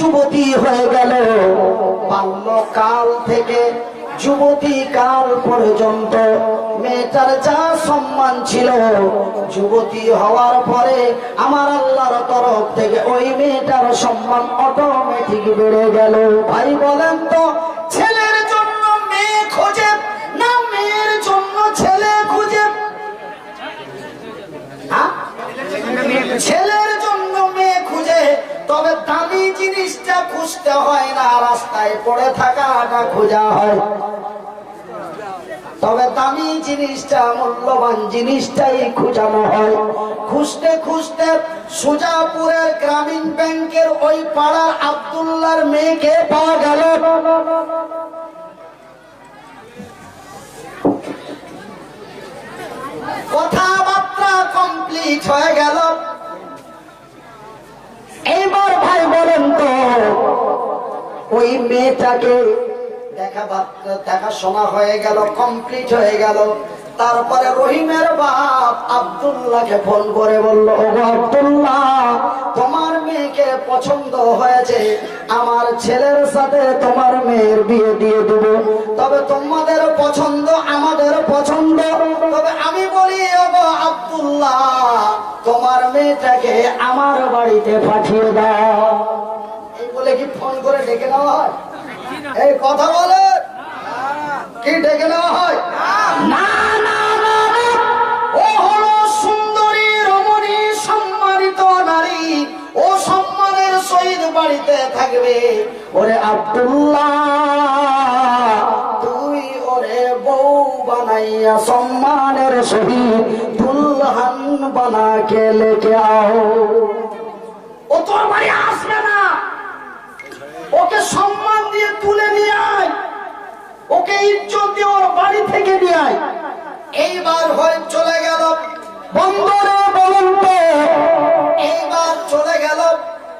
যুবতী হয়ে গেল। বাল্যকাল থেকে যুবতী কাল পর্যন্ত মেয়েটার যা সম্মান ছিল, যুবতী হওয়ার পরে আমার আল্লাহর তরফ থেকে ওই মেয়েটার সম্মান অটোমেটিক বেড়ে গেল। ভাই বলেন তো, ছেলের জন্য মেয়ে খোঁজে না মেয়ের জন্য ছেলে খুঁজে? ছেলের জন্য মেয়ে খুঁজে, তবে দামি জিনিসটা খুঁজতে হয় না, রাস্তায় পড়ে থাকাটা খোঁজা হয়। তবে দামি জিনিসটা, মূল্যবান জিনিসটাই খুঁজানো হয়। খুঁজতে খুঁজতে সুজাপুরের গ্রামীণ ব্যাংকের ওই পাড়ার আব্দুল্লাহর মেয়েকে পাওয়া গেল। কথাবার্তা কমপ্লিট হয়ে গেল। এইবার ভাই বলেন তো, ওই মেয়েটাকে দেখাশোনা হয়ে গেল, কমপ্লিট হয়ে গেল। তারপরে রহিমের বাপ আব্দুল্লাহকে ফোন করে বলল, ওগো আব্দুল্লাহ, তোমার মেয়েকে পছন্দ হয়েছে, আমার ছেলের সাথে তোমার মেয়ের বিয়ে দিয়ে দেব। তবে তোমাদের পছন্দ আমাদের পছন্দ, তবে আমি বলি ওগো আব্দুল্লাহ, তোমার মেয়েটাকে আমার বাড়িতে পাঠিয়ে দাও। এই বলে কি ফোন করে ডেকে নেওয়া হয়? এই কথা বলে কি ডেকে নেওয়া হয়? না না না, ও হলো সুন্দরী রমণী, সম্মানিত নারী, ও সম্মানের সহিত বাড়িতে থাকবে। ওরে আব্দুল্লাহ, তুই ওরে বউ বানাইয়া সম্মানের সহিত দুলহান বানাকে লেকে আও। ও তোর বাড়ি আসবে না, ওকে সম্মান দিয়ে তুলে নিয়ে আয়, ওকে ইজ্জত দিয়ে ওর বাড়ি থেকে নিয়ে আয়। এইবার হয়ে চলে গেল বন্দরে, বলুন তো, এইবার চলে গেল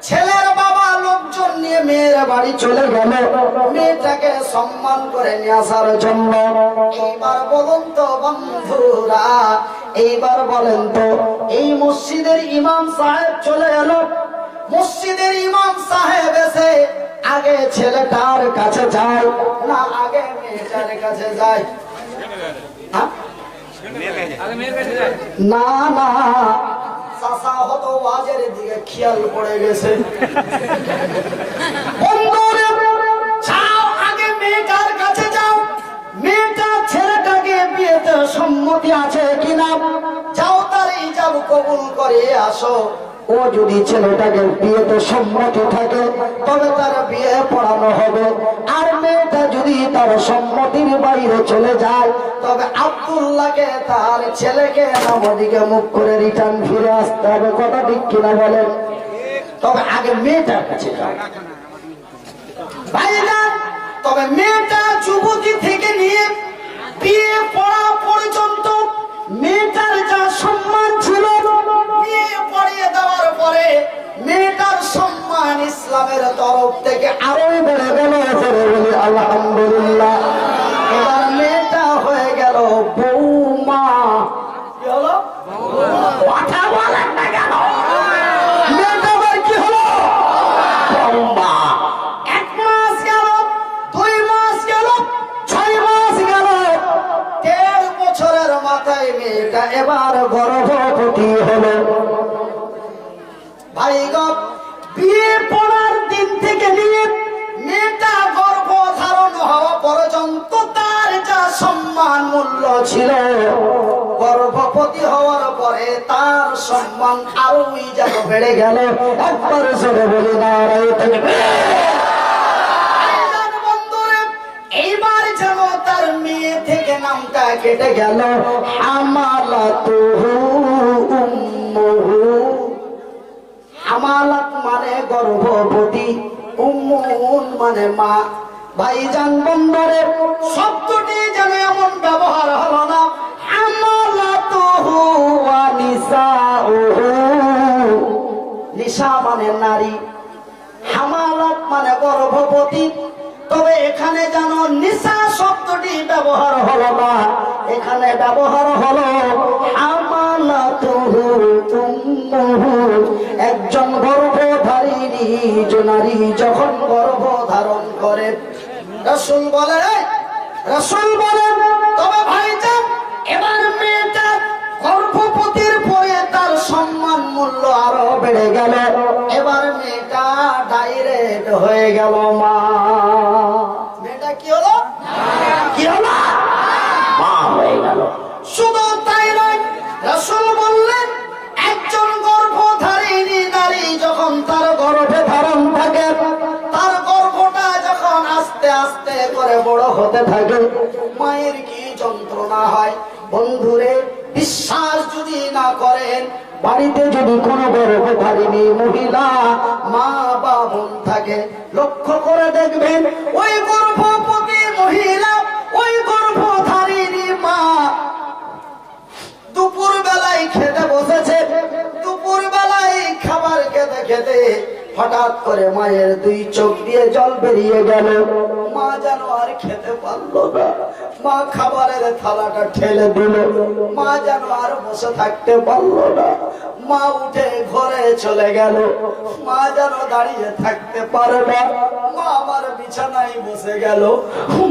ছেলের বাবা লোকজন নিয়ে মেয়ের বাড়ি চলে গেল মেয়েটাকে সম্মান করে নিয়ে আসার জন্য। এইবার বলুন তো বন্ধুরা, এইবার বলেন তো, এই মসজিদের ইমাম সাহেব চলে এলো। মসজিদের ইমাম সাহেব এসে আগে ছেলেটার কাছে যায় না আগে মেয়েটার কাছে যায়? না না, চাচা হতো ওয়াজের দিকে খেয়াল পড়ে গেছে। যাও আগে মেয়েটার কাছে যাও, মেয়েটা ছেলেটাকে বিয়েতে সম্মতি আছে কিনা যাও, তার ইজাব কবুল করে আসো। ও যদি ছেলেটাকে বিয়েতে সম্মতি থাকে তবে তার বিয়ে পড়ানো হবে, আর মেয়েটা যদি তার সম্মতির বাইরে চলে যায় তবে আব্দুল্লাহকে তার ছেলেকে আমাদিকে মুখ করে রিটার্ন ফিরে আসতে হবে। কথা ঠিক কিনা বলেন? তবে আগে মেয়েটার কাছে যাও ভাইজান। তবে মেয়েটা যুবতী থেকে নিয়ে বিয়ে পড়া পর্যন্ত মেয়েটার যা সম্মান ছিল, বিয়ে পড়িয়ে দেওয়ার পরে মেয়েটার সম্মান ইসলামের তরফ থেকে আরো বেড়ে গেল। আলহামদুলিল্লাহ, এবার মেয়েটা হয়ে গেল বৌমা। কি হলো? কথা বলেন না কেন? মেয়েটা আবার কি হলো? বৌমা। 1 মাস গেল, 2 মাস গেল, 6 মাস গেল, 1.5 বছরের মাথায় মেয়েটা এবার গর্ভবতী হলো। ভাই গো, বিয়ে পড়ার দিন থেকে নিয়ে মেয়েটা গর্ভ ধারণ হওয়া পর্যন্ত তার যা সম্মান মূল্য ছিল, গর্ভবতী হওয়ার পরে তার সম্মান আরোই যেন বেড়ে গেল। একবার জোরে বলি নারায়ে তাকবীর। এইবার যেন তার মেয়ে থেকে নামটা কেটে গেল হামালাতুহু উম্মুহু। হামালাত মানে গর্ভবতী, উম্মুন মানে মা। ভাইজান বন্ধুরে, শব্দটি যেন এমন ব্যবহার হলো না হামালাতুহু ওয়া নিসাউহু। নিসা মানে নারী, হামালাত মানে গর্ভবতী। তবে এখানে যেন নিসা শব্দটি ব্যবহার হলো না, এখানে ব্যবহার হলো হামালাতুহু উম্মুহু। একজন গর্ভধারিণী নারী যখন গর্ভ ধারণ করে, রাসূল বলেন তবে ভাইজান এবার মেয়েটা গর্ভবতীর পরে তার সম্মান মূল্য আরো বেড়ে গেল। এবার মেয়েটা ডাইরেক্ট হয়ে গেল মা। মেয়েটা কি হলো? মা হয়ে গেল। শুধু তাই নয়, রাসূল বললেন একজন গর্ভধারিণী নারী যখন তার গর্ভে ধারণ থাকে, তার গর্ভটা যখন আস্তে আস্তে করে বড় হতে থাকে, মায়ের কি যন্ত্রণা হয় বন্ধুরে। বিশ্বাস যদি না করেন, বাড়িতে যদি কোনো গর্ভধারিণী মহিলা মা বা বোন থাকে, লক্ষ্য করে দেখবেন ওই গর্ভবতী মহিলা, ওই গর্ভধারিণী মা দুপুর বেলায় খেতে বসেছে। দুপুর বেলায় খাবার খেতে খেতে হঠাৎ করে মায়ের দুই চোখ দিয়ে জল বেরিয়ে গেল। মা যেন আর খেতে পারলো না। মা খাবারের থালাটা ঠেলে দিল। মা যেন আর বসে থাকতে পারলো না। মা উঠে ঘরে চলে গেল। মা যেন দাঁড়িয়ে থাকতে পারে না। মা আমার বিছানায় বসে গেল।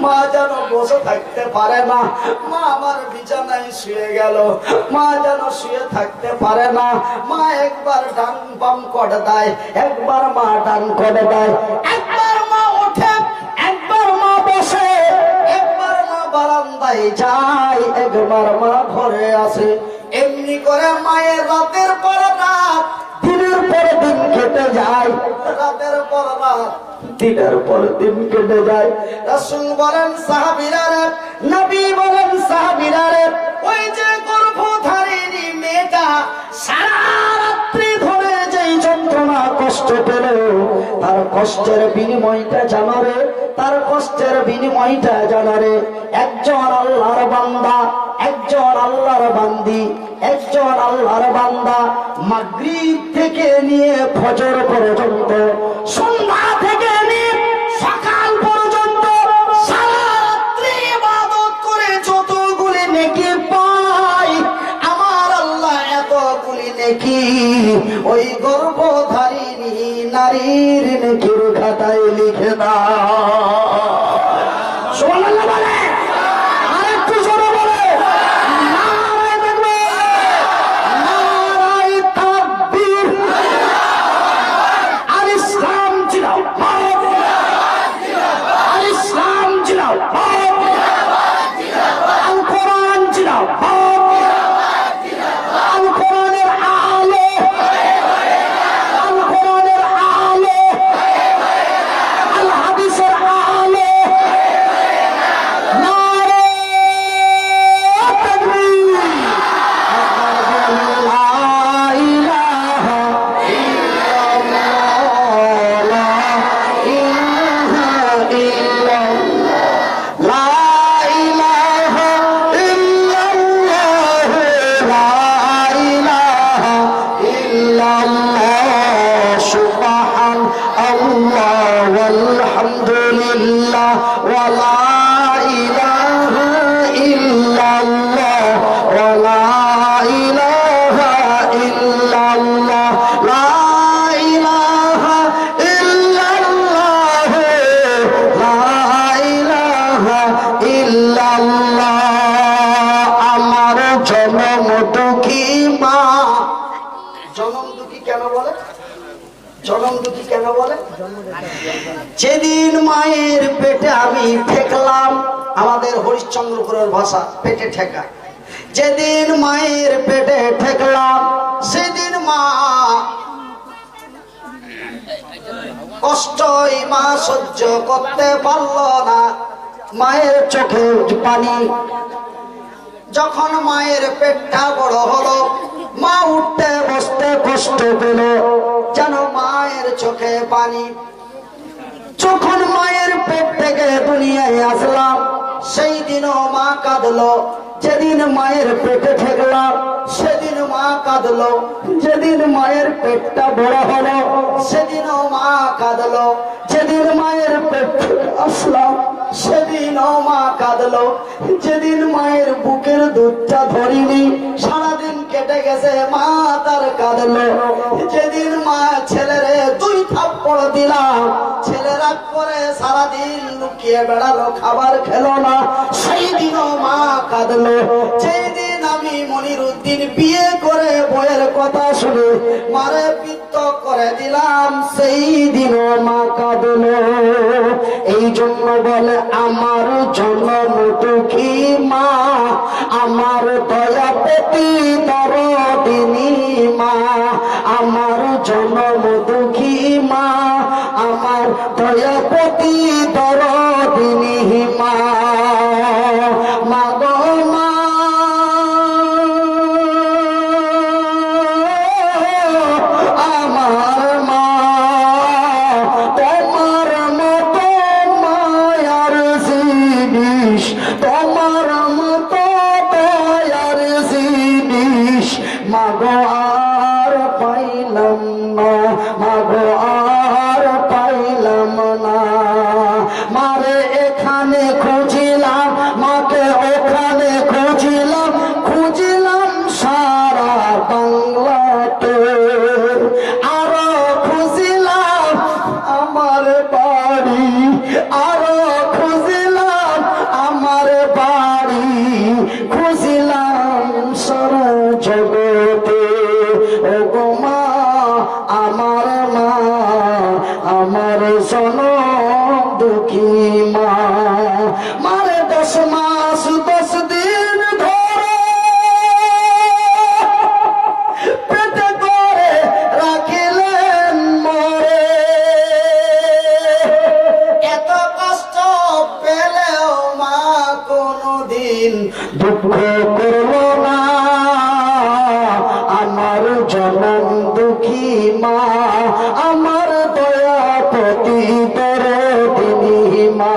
মা যেন বসে থাকতে পারে না। মা আমার বিছানায় শুয়ে গেল। মা যেন শুয়ে থাকতে পারে না। মা একবার ডান বাম করে দেয়, একবার মা ডান করে দেয়, একবার মা ওঠে, একবার মা বসে, একবার মা বারান্দায় যায়, একবার মা ঘরে আসে। এমনি করে মায়ের রাতের পর রাত, দিনের পর দিন কেটে যায়। রাতের পর রাত, দিনের পর দিন কেটে যায়। রাসূল বলেন সাহাবীরা রে, নবী বলেন সাহাবীরা রে, ওই যে গর্ভধারিণী মেয়েটা সারা রাত্রি ধরে যেই যন্ত্রণা কষ্ট পেল, তার কষ্টের বিনিময়টা জানো রে, তার কষ্টের বিনিময়টা জানো রে। একজন আল্লাহর বান্দা, একজন আল্লাহর বান্দি, একজন আল্লাহর বান্দা মাগরিব থেকে নিয়ে ফজর পর্যন্ত, সন্ধ্যা থেকে নিয়ে সকাল পর্যন্ত সারা রাত্রি ইবাদত করে যতগুলি নেকি পায়, আমার আল্লাহ এতগুলি নেকি ওই গর্ভধারিণী নারীর নেকির খাতায় লিখে দাও। সুবহানাল্লাহ বলে, আরেকটু জোরে বলে, নারায়ে তাকবীর, নারায়ে তাকবীর। আর ইসলাম জিন্দাবাদ, আর ইসলাম জিন্দাবাদ, আল কোরআন জিন্দাবাদ, আল কোরআনের আলো, আল কোরআনের আলো, আল হাদিসের আলো। নারায়ে তাকবীর, লা ইলাহা ইল্লাল্লাহ, লা ইলাহা ইল্লাল্লাহ, লা ইলাহা ইল্লাল্লাহ, লা ইলাহা ইল্লাল্লাহ, সুবহানাল্লাহ ওয়ালহামদুলিল্লাহ, ওয়া লা ইলাহা ইল্লাল্লাহ, ওয়া লা ইলাহা ইল্লাল্লাহ, লা ইলাহা ইল্লাল্লাহ, লা ইলাহা ইল্লাল্লাহ। আমার জনম দুঃখী মা। জনম দুঃখী কেন বলে? জনম দুঃখী কেন বলে? যেদিন মায়ের পেটে আমি ঠেকলাম, আমাদের হরিশ্চন্দ্রপুরের ভাষা পেটে ঠেকা, যেদিন মায়ের পেটে ঠেকলাম সেদিন মা কষ্টই মা সহ্য করতে পারল না। মায়ের চোখে পানি। যখন মায়ের পেটটা বড় হলো, মা উঠতে বসতে কষ্ট পেল, যেন মায়ের চোখে পানি। যখন মায়ের পেট থেকে দুনিয়ায় আসলাম, সেই দিনও মা কাঁদলো। যেদিন মায়ের পেটে ঠেকলাম সেদিন মা কাঁদলো। যেদিন মায়ের পেটটা বড় হলো সেদিনও মা কাঁদলো। যেদিন মায়ের পেট থেকে আসলাম সেদিনও মা কাঁদলো। যেদিন মায়ের বুকের দুধটা ধরিনি, সারাদিন কেটে গেছে, মা তার কাঁদলো। যেদিন মা ছেলেরে 2 থাপ্পড় দিলাম, সারাদিন লুকিয়ে বেড়ালো, খাবার খেলো না, সেই দিনও মা কাঁদলো। যেই দিন আমি মনিরুদ্দিন বিয়ে করে বইয়ের কথা শুনে মারে পিত্ত করে দিলাম, সেই দিনও মা কাঁদলো। এই জন্য বলে আমার জনম দুঃখী মা, আমার দয়াপতি দরদিনী মা, আমার জনম দুঃখী মা, আমার দয়াপতি দরদিনী মা। মা গো মা, আমার মা, তোমার মতো মায়ার জিনিস, তোমার মতো দয়ার জিনিস মা গো আর পাইলাম না, মা গো আর পাইলাম না। মারে এখানে খুঁজিলাম, মাকে ওখানে খুঁজিলাম, খুঁজিলাম সারা বাংলাতে, আরো খুঁজিলাম আমার বাড়ি, আরো খুঁজিলাম আমার বাড়ি, খুঁজিলাম সারা জগতে। ও গো মা, আমার মা, আমার জনম দুঃখী মা। মারে 10 মাস 10 দিন ধরে পেটে করে রাখিলেন মরে, এত কষ্ট পেলেও মা কোনদিন দুঃখ করলো না। আমার জনম দুঃখী মা, আমার দয়াপতি দরদিনী মা।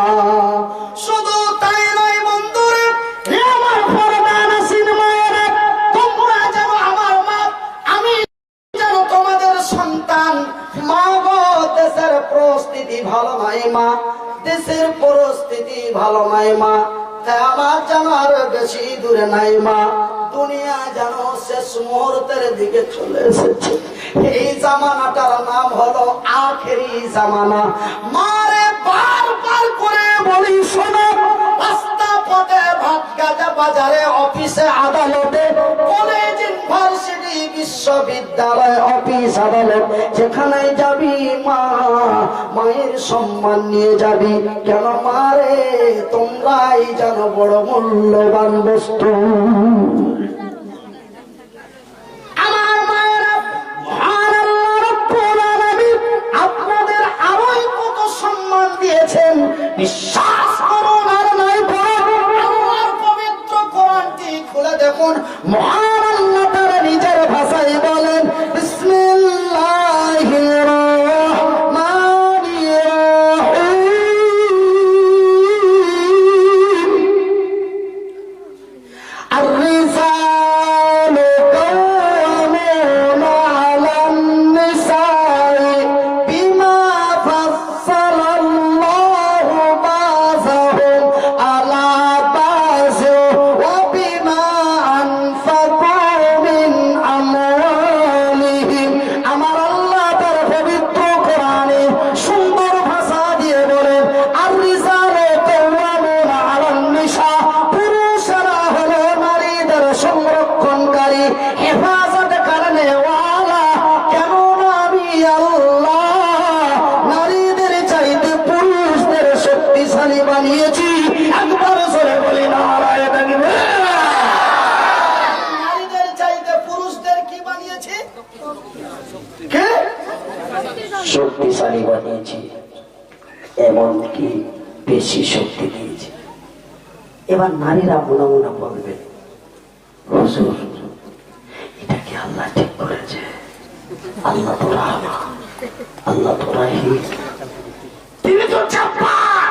শুধু তাই নয় বন্ধুরে, হে আমার পরদানশীল মায়েরা, তোমরা যেন আমার মা, আমি যেন তোমাদের সন্তান। মা গো, দেশের পরিস্থিতি ভালো নাই মা, দেশের পরিস্থিতি ভালো নাই মা, আমার যেন আর বেশি দূরে নাই মা, দুনিয়া যেন শেষ মুহূর্তের দিকে চলে এসেছে। এই জামানাটার নাম হলো আখেরি জামানা। মারে বারবার করে বলি শোনো, রাস্তা পথে, ভাতগাজা বাজারে, অফিসে, আদালতে, কলেজ, ইউনিভার্সিটি, বিশ্ববিদ্যালয়, অফিস, আদালত, যেখানে যাবি মা, মায়ের সম্মান নিয়ে যাবি। কেন মারে, তোমরাই জানো বড় মূল্যবান বস্তু। আমার মায়েরা, মহান আল্লাহ রাব্বুল আলামিন আপনাদের আরোই কত সম্মান দিয়েছেন, বিশ্বাস করুন আর নাই বলুন। আল্লাহর পবিত্র কোরআনটি খুলে দেখুন, মহান আল্লাহ তাআলা নিজের ভাষায় বলেন, বিসমিল্লাহির রহমানির রহিম। আর-রিজালু কাওয়ামুনা আলান নিসাই বিমা ফাসসালাল্লাহু বাযাহুম আলা বায ওয়া বিমা আনফাকু মিন আমওয়ালিহিম। আমার আল্লাহ তার পবিত্র কোরআনে সুন্দর ভাষা দিয়ে বলেন, আর-রিজালু কাওয়ামুনা আলান নিসা, পুরুষরা হলো নারীদের সংরক্ষণকারী, হেফাজত কারণে ওয়ালা। কেননা আমি আল্লাহ নারীদের চাইতে পুরুষদের শক্তিশালী বানিয়েছি। একবার জোরে বলি নারায়ে তাকবীর। নারীদের চাইতে পুরুষদের কি বানিয়েছি? কে? শক্তিশালী বানিয়েছি, এমনকি বেশি শক্তি দিয়েছি। এবার নারীরা মনে মনে বলবে, হুজুর এটা কি আল্লাহ ঠিক করেছে? আল্লাহ তো রাহমান, আল্লাহ তো রাহিম, তিনি তো জব্বার,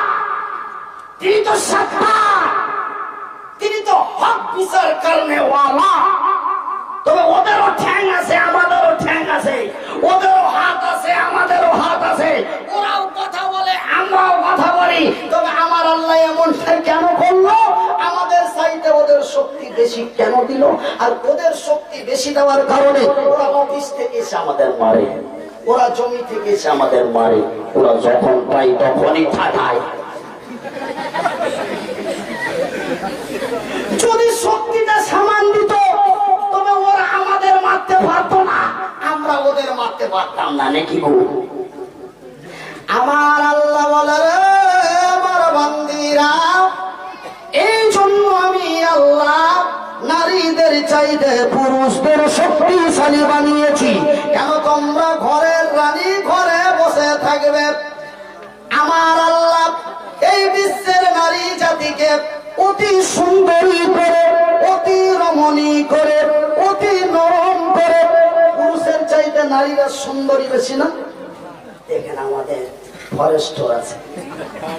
তিনি তো সত্তার, তিনি তো হক বিচার করনে ওয়ালা। তবে ওদেরও ঠ্যাং আছে, আমাদেরও ঠ্যাং আছে, ওদেরও হাত আছে, আমাদেরও হাত আছে, ওরাও কথা বলে, আমরাও কথা বলি। তবে আমার আল্লাহ এমনটা কেন করলো? আমাদের চাইতে ওদের শক্তি বেশি কেন দিল? আর ওদের শক্তি বেশি দেওয়ার কারণে ওরা অফিস থেকে এসে আমাদের মারে। ওরা জমি থেকে এসে আমাদের মারে, ওরা যখন পাই তখনই ঠাঠায়। যদি শক্তিটা সামান দিত তবে ওরা আমাদের মারতে পারতো না, আমরা ওদের মারতে পারতাম না, নাকি গো? আমার আল্লাহ বলে, রে আমার বান্দীরা, এই জন্য আমি আল্লাহ নারীদের চাইতে পুরুষদের শক্তিশালী বানিয়েছি। কেন? তোমরা ঘরের রানী, ঘরে বসে থাকবে। আমার আল্লাহ এই বিশ্বের নারী জাতিকে অতি সুন্দরী করে, অতি রমণী করে, অতি নরম করে। পুরুষের চাইতে নারীরা সুন্দরী বেশি না? দেখেন আমাদের ফরেস্টর আছে,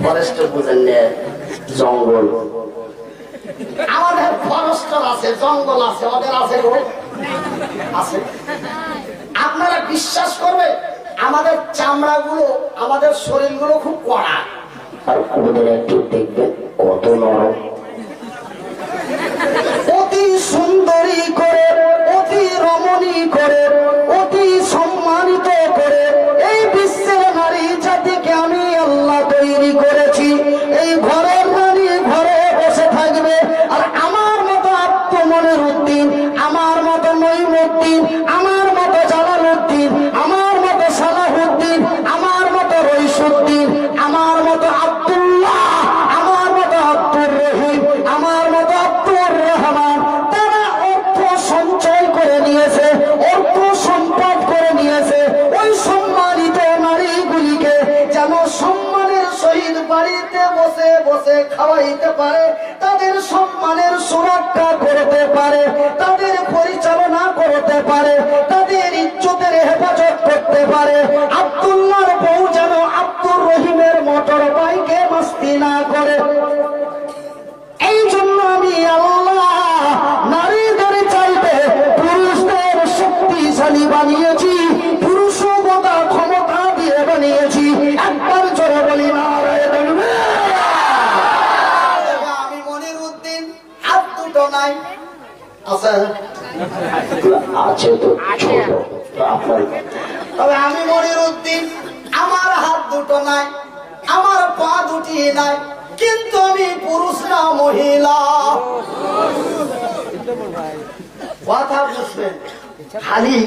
ফরেস্টর বুঝেন না, জঙ্গল। আমাদের ফরেস্টর আছে, জঙ্গল আছে, ওদের আছে আছে। আপনারা বিশ্বাস করবে আমাদের চামড়াগুলো, আমাদের শরীরগুলো খুব কড়া, আর ওদের একটু দেখবেন কত নরম। অতি সুন্দরী করে, অতি রমণী করে, অতি সম্মানিত করে এই বিশ্বের নারী জাতিকে আমি আল্লাহ তৈরি করেছি। এই ঘরের নারী ঘরে বসে থাকবে, আর আমার মতো আত্মমনের উদ্দিন, আমার মতো নঈমুদ্দিন, আমার মতো জালালউদ্দিন, আমার মতো সালাহউদ্দিন, আমার মতো রইসুদ্দিন, আমার মতো আব্দুল্লাহ, আমার মতো আব্দুর রহিম, আমার মতো আব্দুর রহমান, তারা অর্থ সঞ্চয় করে নিয়েছে, অর্থ সম্পদ করে নিয়েছে। ওই সম্মানিত নারীগুলিকে যেন সম্মানের সহিত বাড়িতে বসে বসে খাওয়াইতে পারে, তাদের সম্মানের সুরক্ষা করতে পারে, তাদের পরিচালনা করতে পারে, তাদের ইজ্জতের হেফাজত করতে পারে। আব্দুল্লাহর বউ যেন আব্দুর রহিমের মোটর বাইকে মাস্তি না করে। এই জন্য আমি আল্লাহ নারীদের চাইতে পুরুষদের শক্তিশালী বানিয়েছি, পুরুষগতা ক্ষমতা দিয়ে বানিয়েছি। একবার জোরে বলি নারায়ে তাকবীর। আমি মনির উদ্দিন, হাত দুটো নাই আছে, আছে তো ছোট, তবে আমি মনির উদ্দিন, আমার হাত দুটো নাই, আমার পা দুটি নাই, কিন্তু আমি পুরুষ না মহিলা। কথা বুঝবেন, খালি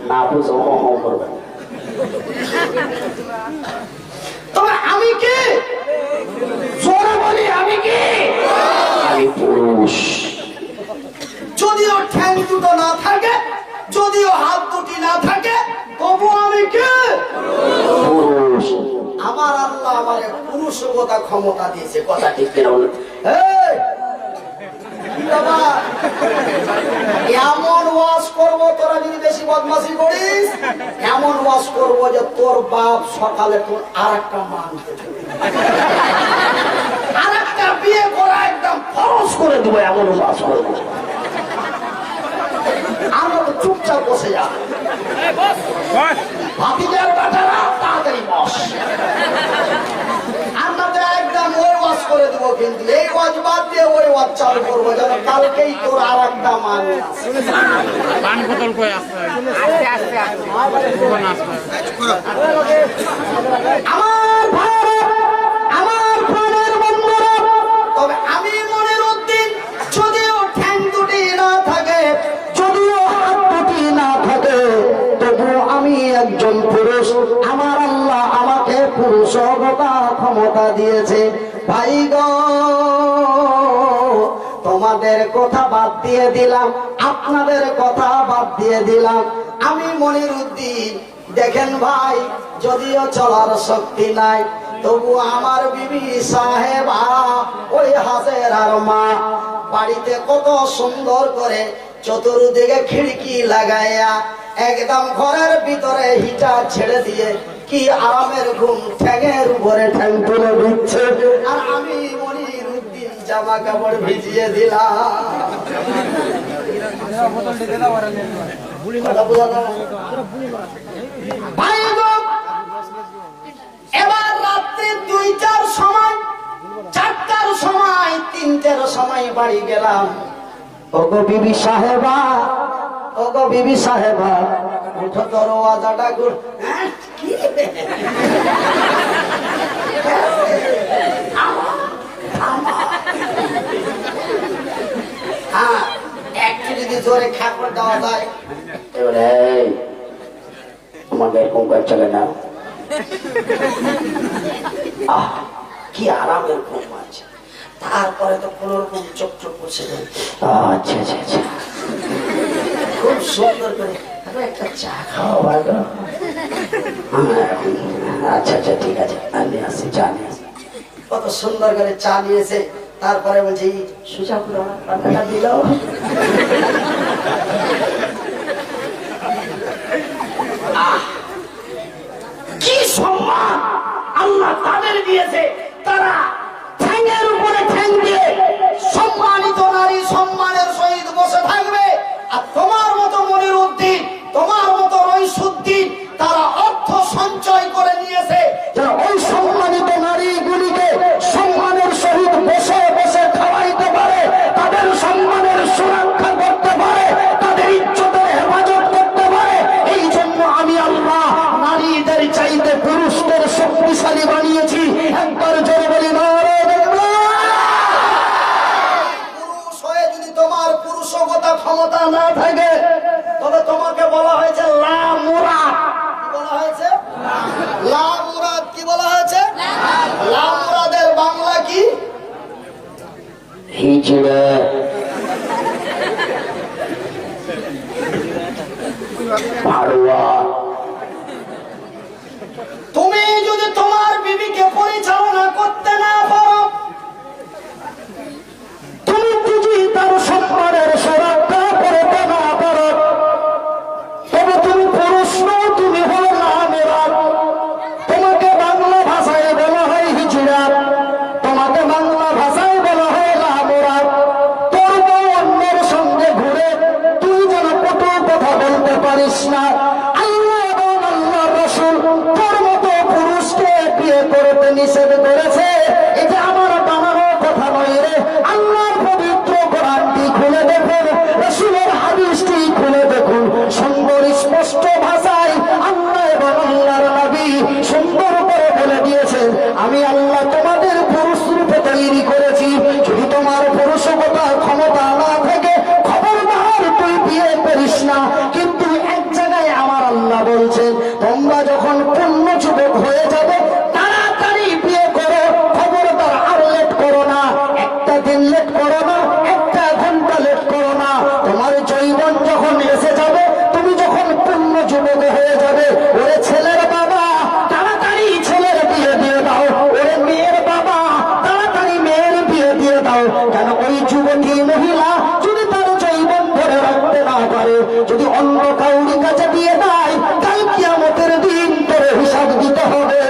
না বুঝো করবেন। তবে আমি কে? জোরে বলি আমি কে? আমি পুরুষ। যদিও ঠ্যাং দুটো না থাকে, যদিও হাত দুটি না থাকে, তবু আমি কে? পুরুষ। আমার আল্লাহ আমার পুরুষগতা ক্ষমতা দিয়েছে। কথা ঠিক কিনা বলুন? এমন ওয়াজ করবো, তোরা যদি বেশি বদমাশি করিস, এমন ওয়াজ করবো যে তোর বাপ সকালে তোর আর একটা মান, আর একটা বিয়ে করা একদম ফরজ করে দেবো, এমন ওয়াজ করবো। আমরা তো চুপচাপ বসে যা, ভাতিজার বেটারা তাড়াতাড়ি বস। আমরা তো একদম ওই ওয়াজ করে দেবো, কিন্তু এই ওয়াজ বাদ দিয়ে ওই ওয়াজ চালু করবো যেন কালকেই তোর আর একটা মান। আমার ভাই, আমার প্রাণের বন্ধুরা, তবে আমি মনির উদ্দিন, যদিও ঠ্যাং দুটি না থাকে, যদিও হাত দুটি না থাকে, তবুও আমি একজন পুরুষ। আমার আল্লাহ আমাকে পুরুষগতা ক্ষমতা দিয়েছে। ভাই গো, তোমাদের কথা বাদ দিয়ে দিলাম, আপনাদের কথা বাদ দিয়ে দিলাম। আমি মনির উদ্দিন, দেখেন ভাই, যদিও চলার শক্তি নাই, তবু আমার বিবি সাহেবা, ওই হাজেরার মা, বাড়িতে কত সুন্দর করে চতুর্দিকে খিড়কি লাগাইয়া একদম ঘরের ভিতরে হিটার ছেড়ে দিয়ে কি আরামের ঘুম, ঠ্যাঙের উপরে ঠ্যাং তুলে দিচ্ছে। আর আমি মনির উদ্দিন জামা কাপড় ভিজিয়ে দিলাম। এবার রাত্রে 2-4 সময়, 4টার সময়, 3টার সময় বাড়ি গেলাম। ওগো বিবি সাহেবা, ওগো বিবি সাহেবা, উঠো, দরওয়াজাটা খুল। কি হ্যাঁ, একটু যদি জোরে খাপড় দেওয়া যায় এবারে আমাকে এরকম করে চলে না। কি আরামের ঘুম আছে, তারপরে তো কোন রকম চোখ চোখ করছে। আচ্ছা আচ্ছা আচ্ছা, খুব সুন্দর করে একটা চা খাওয়া ভালো। আচ্ছা আচ্ছা ঠিক আছে, আমি আসছি, চা নিয়ে আসি। কত সুন্দর করে চা নিয়েছে, তারপরে বলছি সুজা পুরো টাকাটা দিল। কি সম্মান আল্লাহ তাদের দিয়েছে, তারা ঠ্যাঙের উপরে ঠ্যাং দিয়ে সম্মানিত নারী সম্মানের সহিত বসে থাকবে। আর তোমার মতো মনিরউদ্দিন, তোমার মতো রইসুদ্দিন তারা অর্থ সঞ্চয় করে নিয়েছে, যারা ওই সম্মানিত নারীগুলিকে সম্মানের সহিত বসে বসে খাওয়াইতে পারে, তাদের সম্মানের সুরক্ষা করতে পারে, তাদের ইজ্জতের হেফাজত করতে পারে। এই জন্য আমি আল্লাহ নারীদের চাইতে পুরুষদের শক্তিশালী বানিয়েছি। একবার জোরে বলি নারে তাকবীর। পুরুষ হয়ে যদি তোমার পুরুষগত ক্ষমতা না থাকে, তবে তোমাকে বলা হয়েছে লা মুরাদ। কি বলা হয়েছে? লা মুরাদ। কি বলা হয়েছে? লা মুরাদের বাংলা কি? হিজড়া। পাড়ুয়া। তুমি যদি তোমার বিবিকে পরিচালনা করতে না পারো, তুমি যদি তার সম্মানের সুরক্ষা করতে না পারো, তবে তুমি পুরুষ নও, তুমি হলো নামেরাত। তোমাকে বাংলা ভাষায় বলা হয় হিজড়া, তোমাকে বাংলা ভাষায় বলা হয় নামেরাত। তোর বউ অন্যের সঙ্গে ঘুরে তুই যেন কটু কথা বলতে পারিস না। আল্লাহ এবং আল্লাহর রাসূল তোর মতো পুরুষকে বিয়ে করতে নিষেধ করেছে। এটা আমার বানানো কথা নয় রে। আল্লাহর পবিত্র কোরআনটি খুলে দেখুন, রাসূলের হাদিসটি খুলে দেখুন, সুন্দর স্পষ্ট ভাষায় আল্লাহ এবং আল্লাহর নবী সুন্দর করে বলে দিয়েছেন, আমি আল্লাহ তোমাদের পুরুষ রূপে তৈরি করেছি। যদি তোমার পুরুষগত ক্ষমতা না থাকে, খবরদার তুই বিয়ে করিস না। কিন্তু এক জায়গায় আমার আল্লাহ বলছেন, তোমরা যখন পূর্ণ যুবক হয়ে যাবে, তাড়াতাড়ি বিয়ে করো, খবরদার আর লেট করো না। একটা দিন লেট করো না, একটা ঘন্টা লেট করো না। তোমার যৌবন যখন এসে যাবে, তুমি যখন পূর্ণ যুবক হয়ে যাবে, ওরে ছেলের বাবা তাড়াতাড়ি ছেলের বিয়ে দিয়ে দাও, ওরে মেয়ের বাবা তাড়াতাড়ি মেয়ের বিয়ে দিয়ে দাও। কেন ওই যুবতী মহিলা যদি তার যৌবন ধরে রাখতে না পারে, যদি অন্য কাউরি কাছে দিয়ে দেয়, কাল কিয়ামতের দিন তোরে হিসাব দিতে হবে।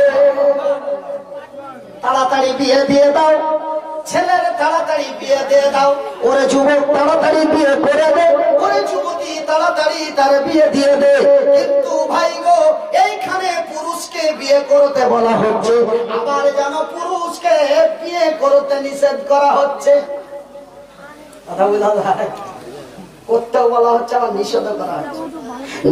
তাড়াতাড়ি বিয়ে দিয়ে দাও, ছেলের তাড়াতাড়ি বিয়ে দিয়ে দাও। ওরে যুবক তাড়াতাড়ি বিয়ে করে দে, ওরে যুবতী তাড়াতাড়ি তার বিয়ে দিয়ে দে। কিন্তু ভাই গো, এইখানে পুরুষকে বিয়ে করতে বলা হচ্ছে, আবার যেন পুরুষকে বিয়ে করতে নিষেধ করা হচ্ছে। কথা বুঝা যায়? করতেও বলা হচ্ছে, আবার নিষেধ করা হচ্ছে।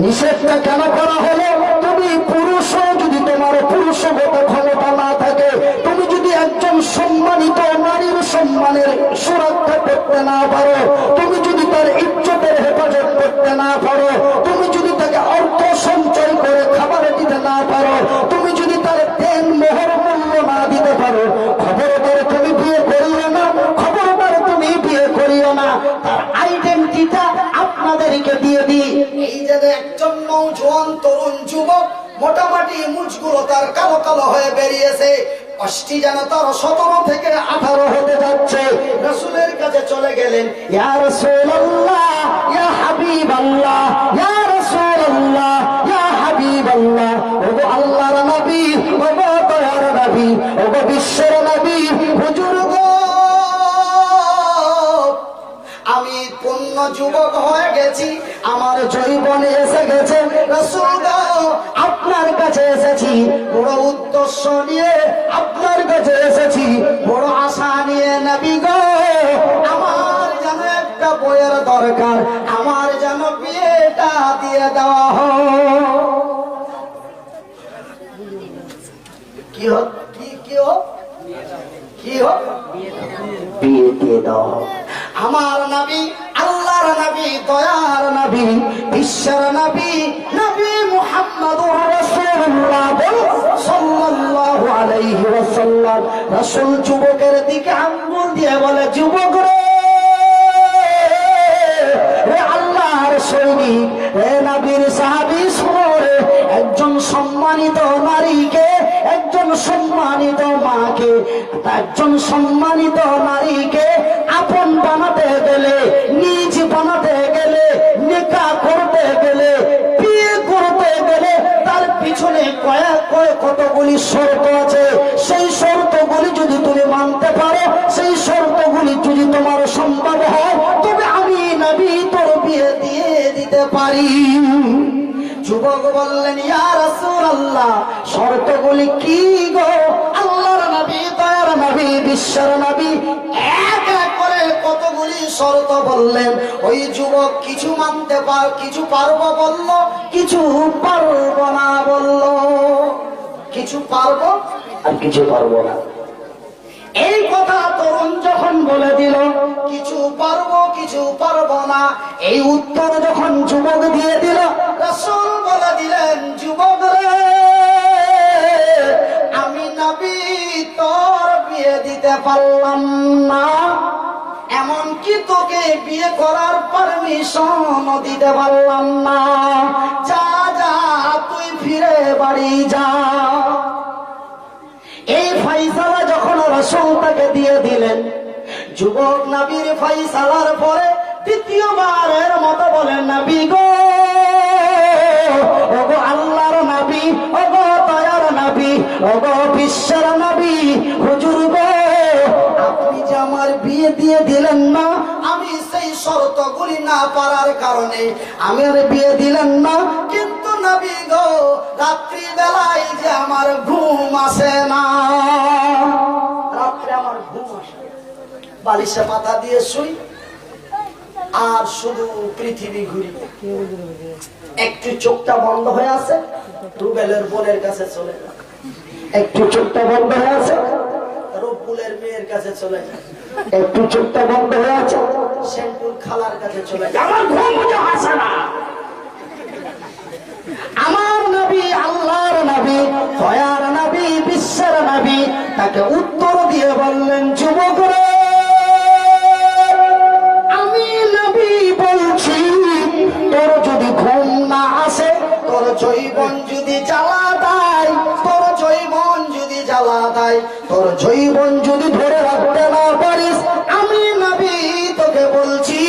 নিষেধটা কেন করা হলো? তুমি পুরুষ, যদি তোমার পুরুষগত ক্ষমতা না থাকে, তুমি যদি একজন সম্মানিত নারীর সম্মানের সুরক্ষা করতে না পারো, তুমি যদি তার ইজ্জতের হেফাজত করতে না পারো, তুমি যদি তাকে অর্থ সঞ্চয় করে খাবার দিতে না পারো, তুমি যদি তার দেন মোহর মূল্য না দিতে পারো, খবরদার তুমি বিয়ে করিও না, খবরদার তুমি বিয়ে করিও না। তার আইডেন্টিটা আপনাদেরকে দিয়ে দিই। এই যে একজন নওজোয়ান তরুণ যুবক, মোটামুটি মুছগুলো তার কালো কালো হয়ে বেরিয়েছে, অষ্টি যেন তার 17 থেকে 18 হতে যাচ্ছে। রাসূলের কাছে চলে গেলেন, ইয়া রাসূলুল্লাহ, ইয়া হাবিবাল্লাহ, ইয়া রাসূলুল্লাহ, ইয়া হাবিবাল্লাহ। ওগো আল্লাহর নবী, ওগো দয়ার নবী, ওগো বিশ্বের নবী, হুজুর গো, আমি পূর্ণ যুবক হয়ে গেছি, আমার যৌবনে এসে গেছে। রাসূল গো, আপনার কাছে এসেছি বড় উদ্দেশ্য নিয়ে, আপনার কাছে এসেছি বড় আশা নিয়ে। নবী গো, আমার যেন একটা বইয়ের দরকার, আমার যেন বিয়েটা দিয়ে দেওয়া হয়। হোক, বিয়ে দিয়ে দেওয়া হোক। আমার নবী, আল্লাহর নবী, দয়ার নবী, বিশ্বের নবী, নবী মুহাম্মদুর রাসূলুল্লাহ সাল্লাল্লাহু আলাইহি ওয়াসাল্লাম রাসূল যুবকের দিকে আঙ্গুল দিয়ে বলে, যুবক রে, হে আল্লাহর সৈনিক, হে নবীর সাহাবী, শোনো রে, একজন সম্মানিত নারীকে, একজন সম্মানিত মাকে, একজন সম্মানিত নারীকে আপন বানাতে গেলে, নিজ বানাতে গেলে, নিকাহ করতে গেলে, বিয়ে করতে গেলে তার পিছনে কতগুলি শর্ত আছে। সেই শর্তগুলি যদি তুমি মানতে পারো, সেই শর্তগুলি যদি তোমার সম্ভব হয়, তবে আমি নবী তোর বিয়ে দিয়ে দিতে পারি। যুবক বললেন, ইয়া রাসূলুল্লাহ, শর্তগুলি কি গো? আল্লাহর নবী, দয়ার নবী, বিশ্বের নবী এক এক করে কতগুলি শর্ত বললেন। ওই যুবক কিছু মানতে কিছু পারবো বলল, কিছু পারবো না বলল। কিছু পারবো আর কিছু পারবো না। এই কথা তরুণ যখন বলে দিল, কিছু পারবো কিছু পারবো না, এই উত্তর যখন যুবক দিয়ে দিল, রাসূল বলে দিলেন, যুবক রে, আমি নবী তোর বিয়ে দিতে পারলাম না, এমনকি তোকে বিয়ে করার পারমিশন দিতে পারলাম না। যা যা, তুই ফিরে বাড়ি যা। এই ফাইসালা যখন রাসূল তাকে দিয়ে দিলেন, যুবক নবীর ফাইসালার পরে দ্বিতীয়বারের মতো বলেন, নবী গো, ওগো আল্লাহর নবী, ওগো দয়ার নবী, ওগো বিশ্বের নবী, হুজুর গো, আপনি যে আমার বিয়ে দিয়ে দিলেন না, আমি সেই শর্তগুলি না পারার কারণে আমি আর বিয়ে দিলেন না। কিন্তু নবী গো, রাত্রি বেলায় যে আমার ঘুম আসে না, রাত্রে আমার ঘুম আসে, বালিশে মাথা দিয়ে শুই আর শুধু পৃথিবী ঘুরি। একটু চোখটা বন্ধ হয়ে আছে, রুবেলের বোনের কাছে চলে যায়। একটু চোখটা বন্ধ হয়ে আছে, রুবুলের মেয়ের কাছে চলে যায়। একটু চোখটা বন্ধ হয়ে আছে, শ্যামপুর খালার কাছে চলে যায়। আমার ঘুম আসে না। আমার নবী, আল্লাহর নবী, দয়ার নবী, বিশ্বের নবী তাকে উত্তর দিয়ে বললেন, যুবক রে, আমি নবী বলছি, তোর যদি ঘুম না আসে, তোর জৈবন যদি জ্বালা দেয়, তোর জৈবন যদি জ্বালা দেয়, তোর জৈবন যদি ধরে রাখতে না পারিস, আমি নবী তোকে বলছি,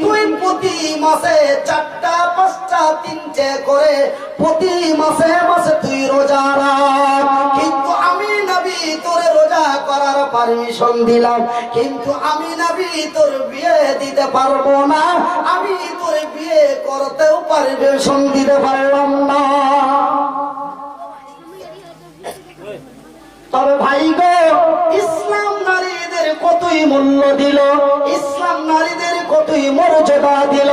তুই প্রতি মাসে 4টা 5টা 3টে করে প্রতি মাসে মাসে তুই রোজা রাখ। কিন্তু আমি নবী তোর রোজা করার পারমিশন দিলাম, কিন্তু আমি নবী তোর বিয়ে দিতে পারবো না, আমি তোর বিয়ে করতেও পারমিশন দিতে পারলাম না। তবে ভাই গো, ইসলাম নারীদের কতই মূল্য দিল, ইসলাম নারীদের কতই মর্যাদা দিল,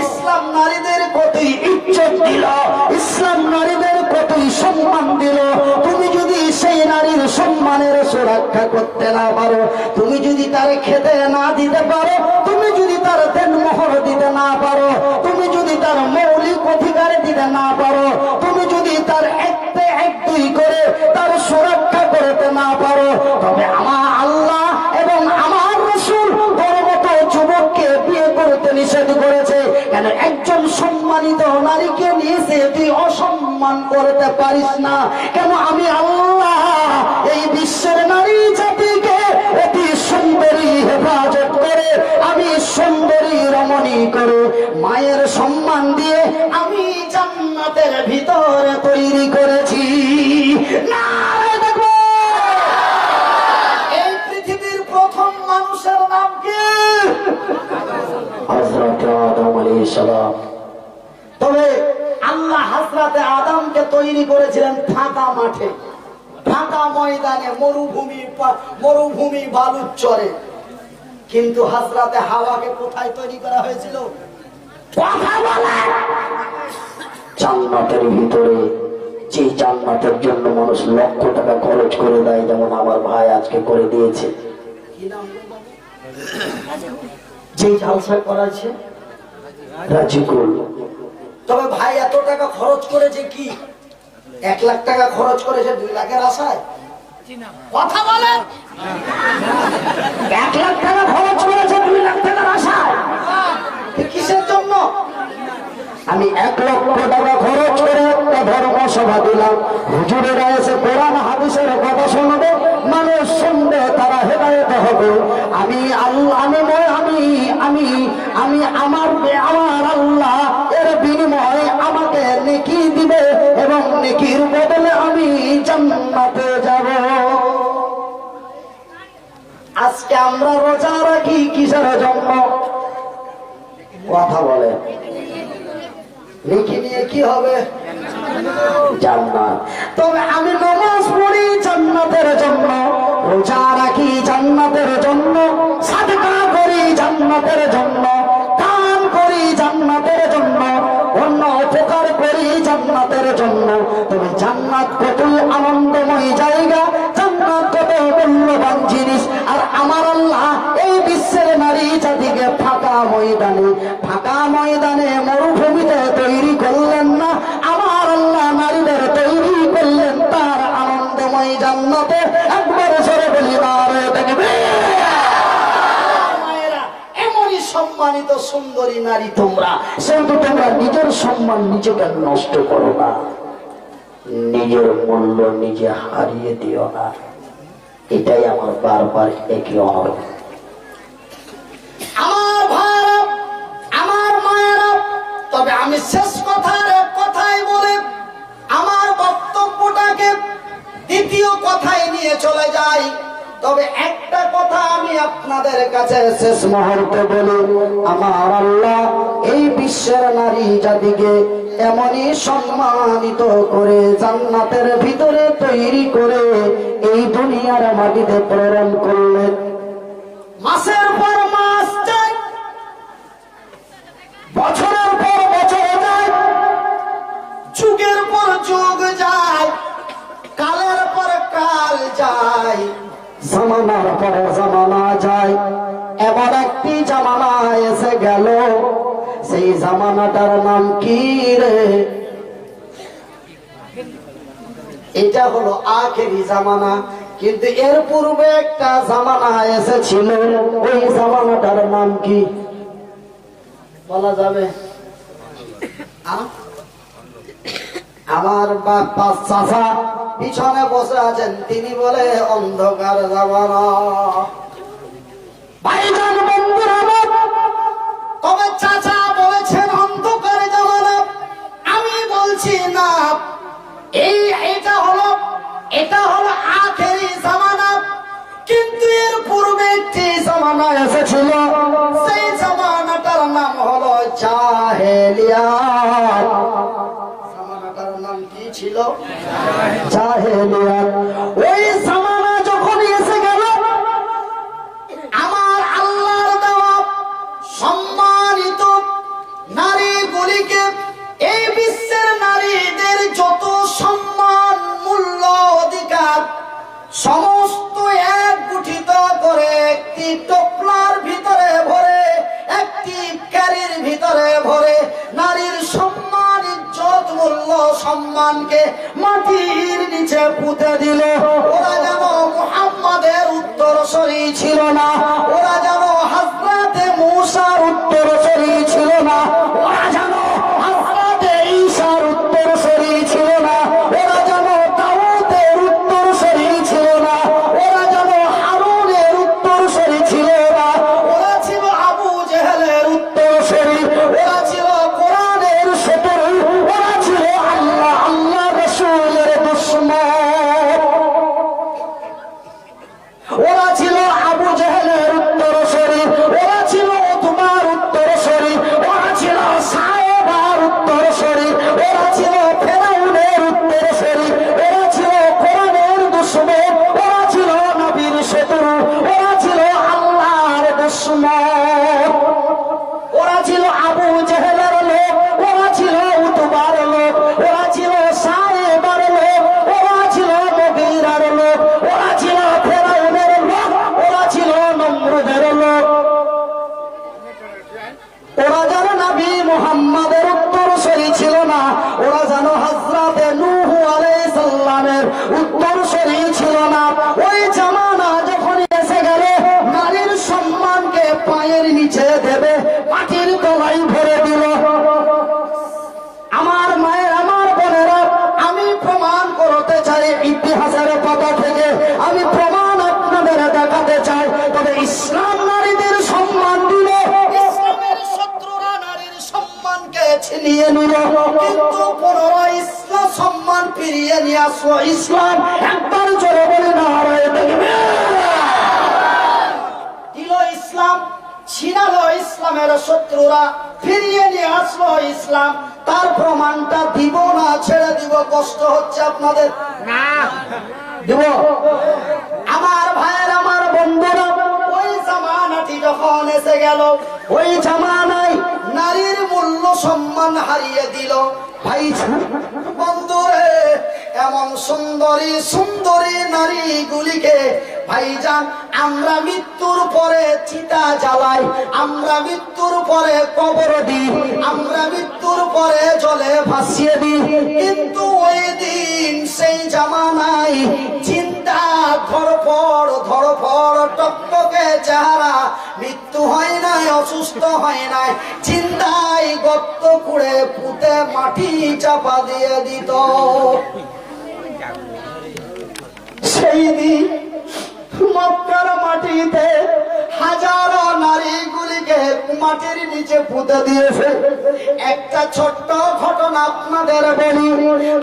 ইসলাম নারীদের কতই ইজ্জত দিল, ইসলাম নারীদের কতই সম্মান দিল। তুমি যদি সেই নারীর সম্মানের সুরক্ষা করতে না পারো, তুমি যদি তার খেতে না দিতে পারো, তুমি যদি তার দেনমোহর দিতে না পারো, তুমি যদি তার মৌলিক অধিকার দিতে না পারো, তুমি যদি তার একতে এক দুই করে তার সুরক্ষা করতে না পারো, তবে আমার আল্লাহ এবং আমার রাসূল তোর মতো যুবককে বিয়ে করতে নিষেধ করেছে। কেন একজন সম্মানিত নারীকে নিয়েছে তুই অসম্মান করতে পারিস না? কেন আমি আল্লাহ এই বিশ্বের নারী জাতিকে অতি সুন্দরী হেফাজত করে, আমি সুন্দরী রমণী করে, মায়ের সম্মান দিয়ে আমি জান্নাতের ভিতরে তৈরি করেছি। না দেখো, এই পৃথিবীর প্রথম মানুষের নাম কি? হযরত আদম আলাইহিস সালাম। তবে আল্লাহ হযরত আদমকে তৈরি করেছিলেন ফাঁকা মাঠে, ফাঁকা ময়দানে, মরুভূমি বালুর চরে। কিন্তু হযরত হাওয়াকে কোথায় তৈরি করা হয়েছিল? কথা বলে জান্নাতের ভিতরে। যে জান্নাতের জন্য মানুষ লক্ষ টাকা খরচ করে দেয়, যেমন আমার ভাই আজকে করে দিয়েছে। কি নাম যে জালসা করাছে? রাজিকুল। তবে ভাই এত টাকা খরচ করেছে কি? 1 লাখ টাকা খরচ করেছে 2 লাখের আশায়? কথা বলেন। 1 লাখ টাকা খরচ করেছে 2 লাখ টাকার আশায়? কিসের জন্য? আমি 1 লক্ষ টাকা খরচ করে একটা ধর্মসভা দিলাম, হুজুরেরা এসে কোরআন হাদিসের কথা শুনবে, মানুষ শুনবে, তারা হেদায়েত হবে। আমি আল্লাহ আমি আমার আল্লাহ এর বিনিময়ে আমাকে নেকি দিবে এবং নেকির বদলে আমি জান্নাতে যাব। আজকে আমরা রোজা রাখি কিসের জন্য? কথা বলে। নেকি নিয়ে কি হবে? জান্নাত। তবে আমি নামাজ পড়ি জান্নাতের জন্য, রোজা রাখি জান্নাতের জন্য, সাদকা করি জান্নাতের জন্য, দান করি জান্নাতের জন্য, অন্য উপকার করি জান্নাতের জন্য। তবে জান্নাত কত আনন্দময় জায়গা, জান্নাত কত মূল্যবান জিনিস। আর আমার আল্লাহ এই বিশ্বের নারী জাতিকে ফাঁকা ময়দানে মরুভূমিতে তৈরি করলেন না, আমার আল্লাহ নারীদের তৈরি করলেন তার আনন্দময় জান্নাতে। একবার জোরে বলি নারে তাকবীর। এমনই সম্মানিত সুন্দরী নারী তোমরা, সেহেতু তোমরা নিজের সম্মান নিজেকে নষ্ট করো না, নিজের মূল্য নিজে হারিয়ে দিও না। এটাই আমার বারবার একই অনুরোধ। আমার ভাইরা, আমার মায়েরা, তবে আমি শেষ কথার এক কথাই বলে আমার বক্তব্যটাকে দ্বিতীয় কথায় নিয়ে চলে যাই। তবে একটা কথা আমি আপনাদের কাছে শেষ মুহূর্তে বলি, আমার আল্লাহ এই বিশ্বের নারী জাতিকে এমনই সম্মানিত করে জান্নাতের ভিতরে তৈরি করে এই দুনিয়ার মাটিতে প্রেরণ করলেন। মাসের পর মাস যায়, বছরের পর বছর যায়, যুগের পর যুগ যায়, কালের পর কাল যায়, জামানার পর জামানা যায়। এবার একটি জামানা এসে গেল, সেই জামানাটার নাম কি রে? এটা হলো আখেরি জামানা। কিন্তু এর পূর্বে একটা জামানা এসেছিল, ওই জামানাটার নাম কি বলা যাবে? আমার বাবা চাচা পিছনে বসে আছেন, তিনি বলে অন্ধকার জামানা। ভাইজান বন্ধুরা, তবে চাচা বলেছেন অন্ধকার জামানা, আমি বলছি না, এটা হলো আখেরি জামানা। কিন্তু এর পূর্বে একটি জামানা এসেছিল, সেই জামানাটার নাম হলো জাহেলিয়াত। জামানাটার নাম কি ছিল? জাহেলিয়াত। ওই জামানা যখন এসে গেল, আমার আল্লাহর দেওয়া সম্মানিত নারীগুলিকে, এই বিশ্বের নারীদের যত সম্মান, মূল্য, অধিকার সমস্ত এক গুঠিত করে একটি টোপলার ভিতরে ভরে, একটি ক্যারির ভিতরে ভরে নারীর সম্মান, ইজ্জত, মূল্য, সম্মানকে মাটির নিচে পুঁতে দিল। ওরা যেন মুহাম্মাদের উত্তরসূরি ছিল না, ওরা যেন হযরতে মূসার উত্তরসূরি ছিল না, ওরা যেন হযরতে ঈসার উত্তরসূরি ছিল না, ওরা যেন দাউদের উত্তরসূরি ছিল না, ওরা যেন হারুনের উত্তরসূরি ছিল না, ওরা ছিল আবু জেহেলের উত্তরসূরি, ওরা ছিল কোরআনের শত্রু, ওরা ছিল আল্লাহ রাসূলের দুশমন, ওরা ছিল আবু জেহেলের উত্তরসূরি। জানো হযরতে নূহ আলাইহিস সালামের উত্তরসূরি ছিল না। ওই জামানা যখন এসে গেল, নারীর সম্মানকে পায়ের নিচে দেবে, মাটির তলায় ভরে দিল। আমার মায়ের, আমার বোনেরা, আমি প্রমাণ করতে চাই ইতিহাসের পাতা থেকে, আমি প্রমাণ আপনাদের দেখাতে চাই। তবে ইসলাম নারীদের সম্মান দিল, ইসলামের শত্রুরা নারীর সম্মানকে ছিনিয়ে নিল, কিন্তু পুনরায় ইসলাম সম্মান ফিরিয়ে নিয়ে আসলো ইসলাম। একবার জোরে বলে নারায়ে তাকবীর। দিল ইসলাম, ছিনালো ইসলামের শত্রুরা, ফিরিয়ে নিয়ে আসলো ইসলাম। তার প্রমাণটা দিব না ছেড়ে দিব? কষ্ট হচ্ছে আপনাদের? না দিব। আমার ভাইয়ের, আমার বন্ধুরা, ওই জামানাটি যখন এসে গেল, ওই জামানায় নারীর মূল্য সম্মান হারিয়ে দিল। ভাই বন্ধুরে, এমন সুন্দরী সুন্দরী নারীগুলিকে ভাইজান আমরা মৃত্যুর পরে চিতা জ্বালাই, আমরা মৃত্যুর পরে কবর দিই, আমরা মৃত্যুর পরে জলে ভাসিয়ে দিই। কিন্তু ওই দিন সেই জামানায় চিন্তা ধরপড় ধরপড় টকটকে চেহারা, মৃত্যু হয় নাই, অসুস্থ হয় নাই, চিন্তায় গর্ত কুড়ে পুঁতে মাটি চাপা দিয়ে দিত। সেই দিন মক্কার মাটিতে হাজারো নারীগুলিকে মাটির নিচে পুঁতে দিয়েছে। একটা ছোট্ট ঘটনা আপনাদের বলি।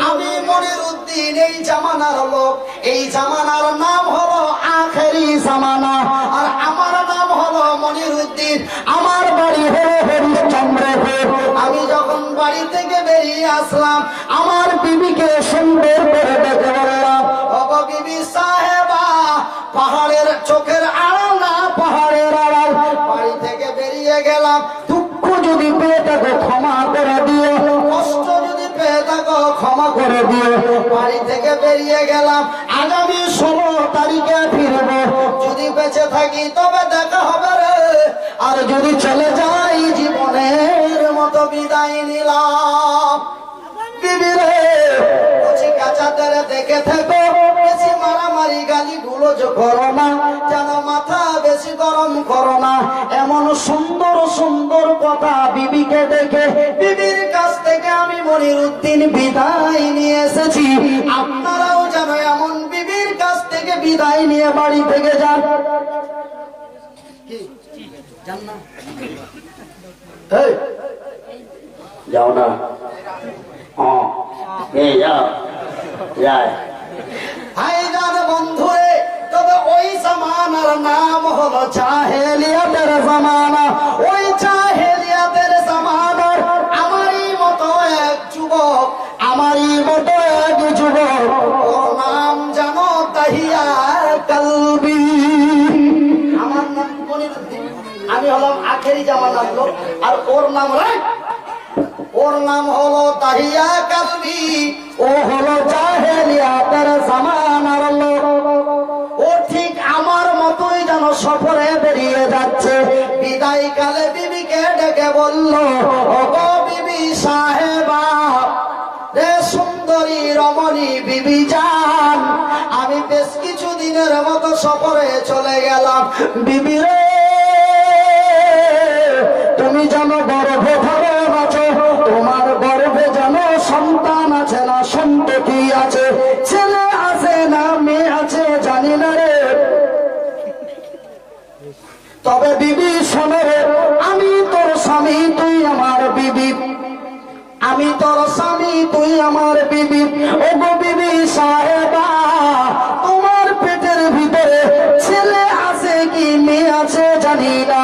আমি মনিরউদ্দিন, এই জামানার লোক, এই জামানার নাম হলো আখেরি জামানা, আর আমার নাম হলো মনিরউদ্দিন। আমার বাড়ি হলো হরিশ্চন্দ্রপুর। আমি যখন বাড়ি থেকে বেরিয়ে আসলাম, আমার বিবিকে সুন্দর করে দেখে বললাম, ওগো বিবি সাহেবা, পাহাড়ের চোখের আড়াল না, পাহাড়ের আড়াল। বাড়ি থেকে বেরিয়ে গেলাম, দুঃখ যদি পেয়ে থাকো ক্ষমা করে দিও, কষ্ট যদি পেয়ে থাকো ক্ষমা করে দিও। বাড়ি থেকে বেরিয়ে গেলাম, আগামী 16 তারিখে ফিরবো। যদি বেঁচে থাকি তবে দেখা হবে রে, আর যদি চলে যাই জীবনের মতো বিদায় নিলাম। বিবি রে, কচি কাচাদের দেখে থেকো, বেশি মারামারি গালি গুলোজ করো না, যেন মাথা বেশি গরম করো না। এমন সুন্দর সুন্দর কথা বিবিকে দেখে, বিবির কাছ থেকে আমি মনিরউদ্দিন বিদায় নিয়ে এসেছি। আপনারাও যেন এমন বিবির কাছ থেকে বিদায় নিয়ে বাড়ি থেকে যান। যান না? যাও না? ভাইজান বন্ধুরে, তবে ওই জামানার নাম হলো জাহেলিয়াতের জামানা। ওই জাহেলিয়াতের জামানার আমারই মতো এক যুবক, আমারই মতো এক যুবক, ওর নাম জানো তাহিয়া কালবি। আমার নাম মনিরউদ্দিন, আমি হলাম আখেরি জামানার লোক, আর ওর নাম ওর নাম হলো তাহিয়া কালবি। ও হলো জাহেলিয়াতের জামানার লোক। ও ঠিক আমার মতোই যেন সফরে বেরিয়ে যাচ্ছে। বিদায় কালে বিবিকে ডেকে বলল, ওগো বিবি সাহেবা রে, সুন্দরী রমণী বিবি জান, আমি বেশ কিছু দিনের মতো সফরে চলে গেলাম। বিবি রে, তুমি যেন গর্ভে ধারণ আছো, তোমার গর্ভে যেন সন্তান আছে না সন্ততি আছে, ছেলে আছে না মেয়ে আছে জানি না রে। তবে বিবি শোনো রে, আমি তোর স্বামী, তুই আমার বিবি, আমি তোর স্বামী, তুই আমার বিবি। ওগো বিবি সাহেবা, তোমার পেটের ভিতরে ছেলে আছে কি মেয়ে আছে জানি না।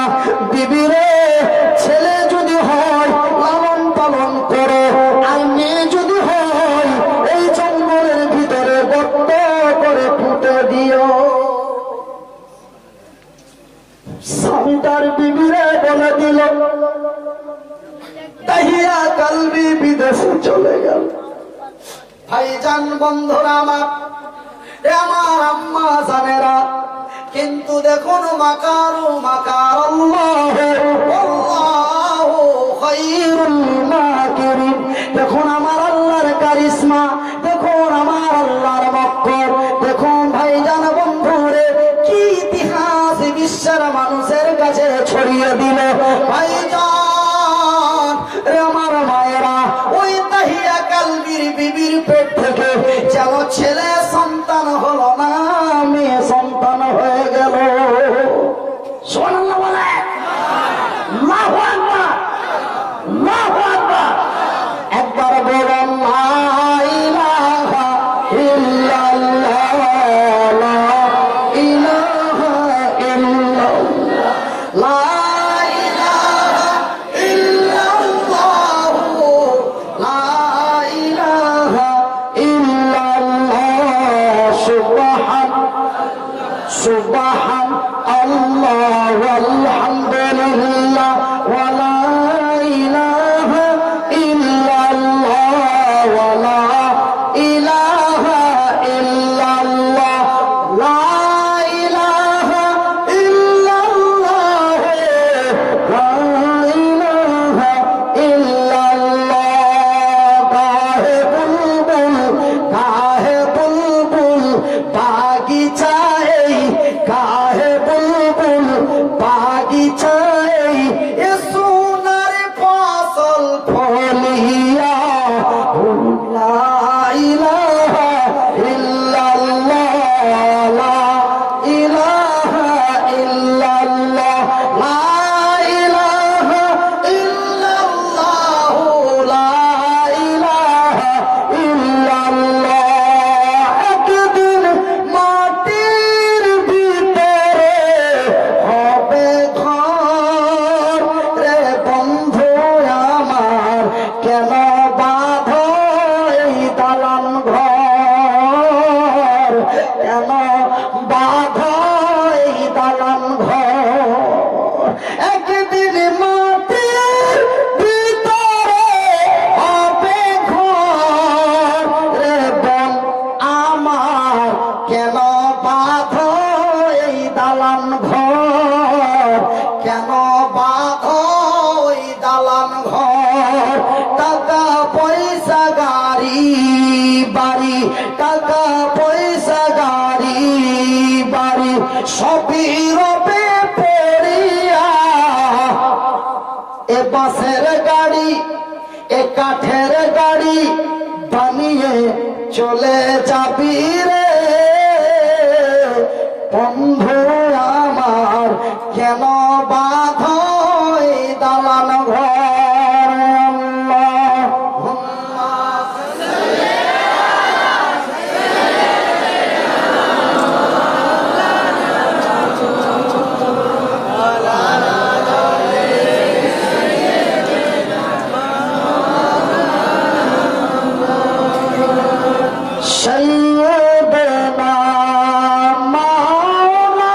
বিবি রে, ছেলে যদি হয় লালন পালন করো, আর মেয়ে যদি হয় এই জঙ্গলের ভিতরে গর্ত করে পুঁতে দিও। স্বামী তার বিবিরে বলে দিল। তাহিয়া কালবি বিদেশে চলে গেল। ভাইজান বন্ধুরা আমার আম্মা জানেরা, কিন্তু দেখুন মাকারু মাকার আল্লাহু খায়রুল মাকিরিন। দেখুন আমার আল্লাহর কারিশমা, দেখুন আমার আল্লাহর মক্কর, দেখুন ভাইজান বন্ধুরে কি ইতিহাস বিশ্বের মানুষের কাছে ছড়িয়ে দিল। ভাইজান রে আমার মায়েরা, ওই তাহিয়া কালবির বিবির পেট থেকে যেন ছেলে সন্তান হলো না, মেয়ে সন্তান হয়ে গেল। সুবহানাল্লাহ বলে, আল্লাহু আকবার, আল্লাহু আকবার। একবার বলেন লা ইলাহা ইল্লাল্লাহ, লা ইলাহা ইল্লাল্লাহ, লা ইলাহা ইল্লাল্লাহ, লা ইলাহা ইল্লাল্লাহ, সুবহান আল্লাহ আলহামদুলিল্লাহ, ওয়া লা ইলাহা ইল্লাল্লাহ, ওয়া লা ইলাহা ইল্লাল্লাহ, লা ইলাহা ইল্লাল্লাহ, লা ইলাহা ইল্লাল্লাহ। গাহে বুলবুল বাগিচায়, গাহে বুলবুল বাগিচায়, এ সোনার ফসল ফলিয়া, লা ইলাহা ইল্লাল্লাহ, লা ইলাহা ইল্লাল্লাহ, লা ইলাহা ইল্লাল্লাহ, লা ইলাহা ইল্লাল্লাহ। একদিন মাটির ভিতরে হবে ঘর, রে বন্ধু আমার কেন বাঁধো এই দালান ঘর, কেন বাঁধো এই দালান ঘর। একদিন মাটির ভিতরে হবে ঘর, রে বন আমার কেন বাঁধো এই দালান ঘর, কেন বাঁধো এই দালান ঘর। টাকা পয়সা গাড়ি বাড়ি, টাকা পয়সা গাড়ি বাড়ি, সবই রবে পড়িয়া, এ বাসের গাড়ি, এ কাঠের গাড়ি বানিয়ে চলে যাবি রে বন্ধু আমার, কেন বাঁধো এই দালান ঘর। سيدنا مولانا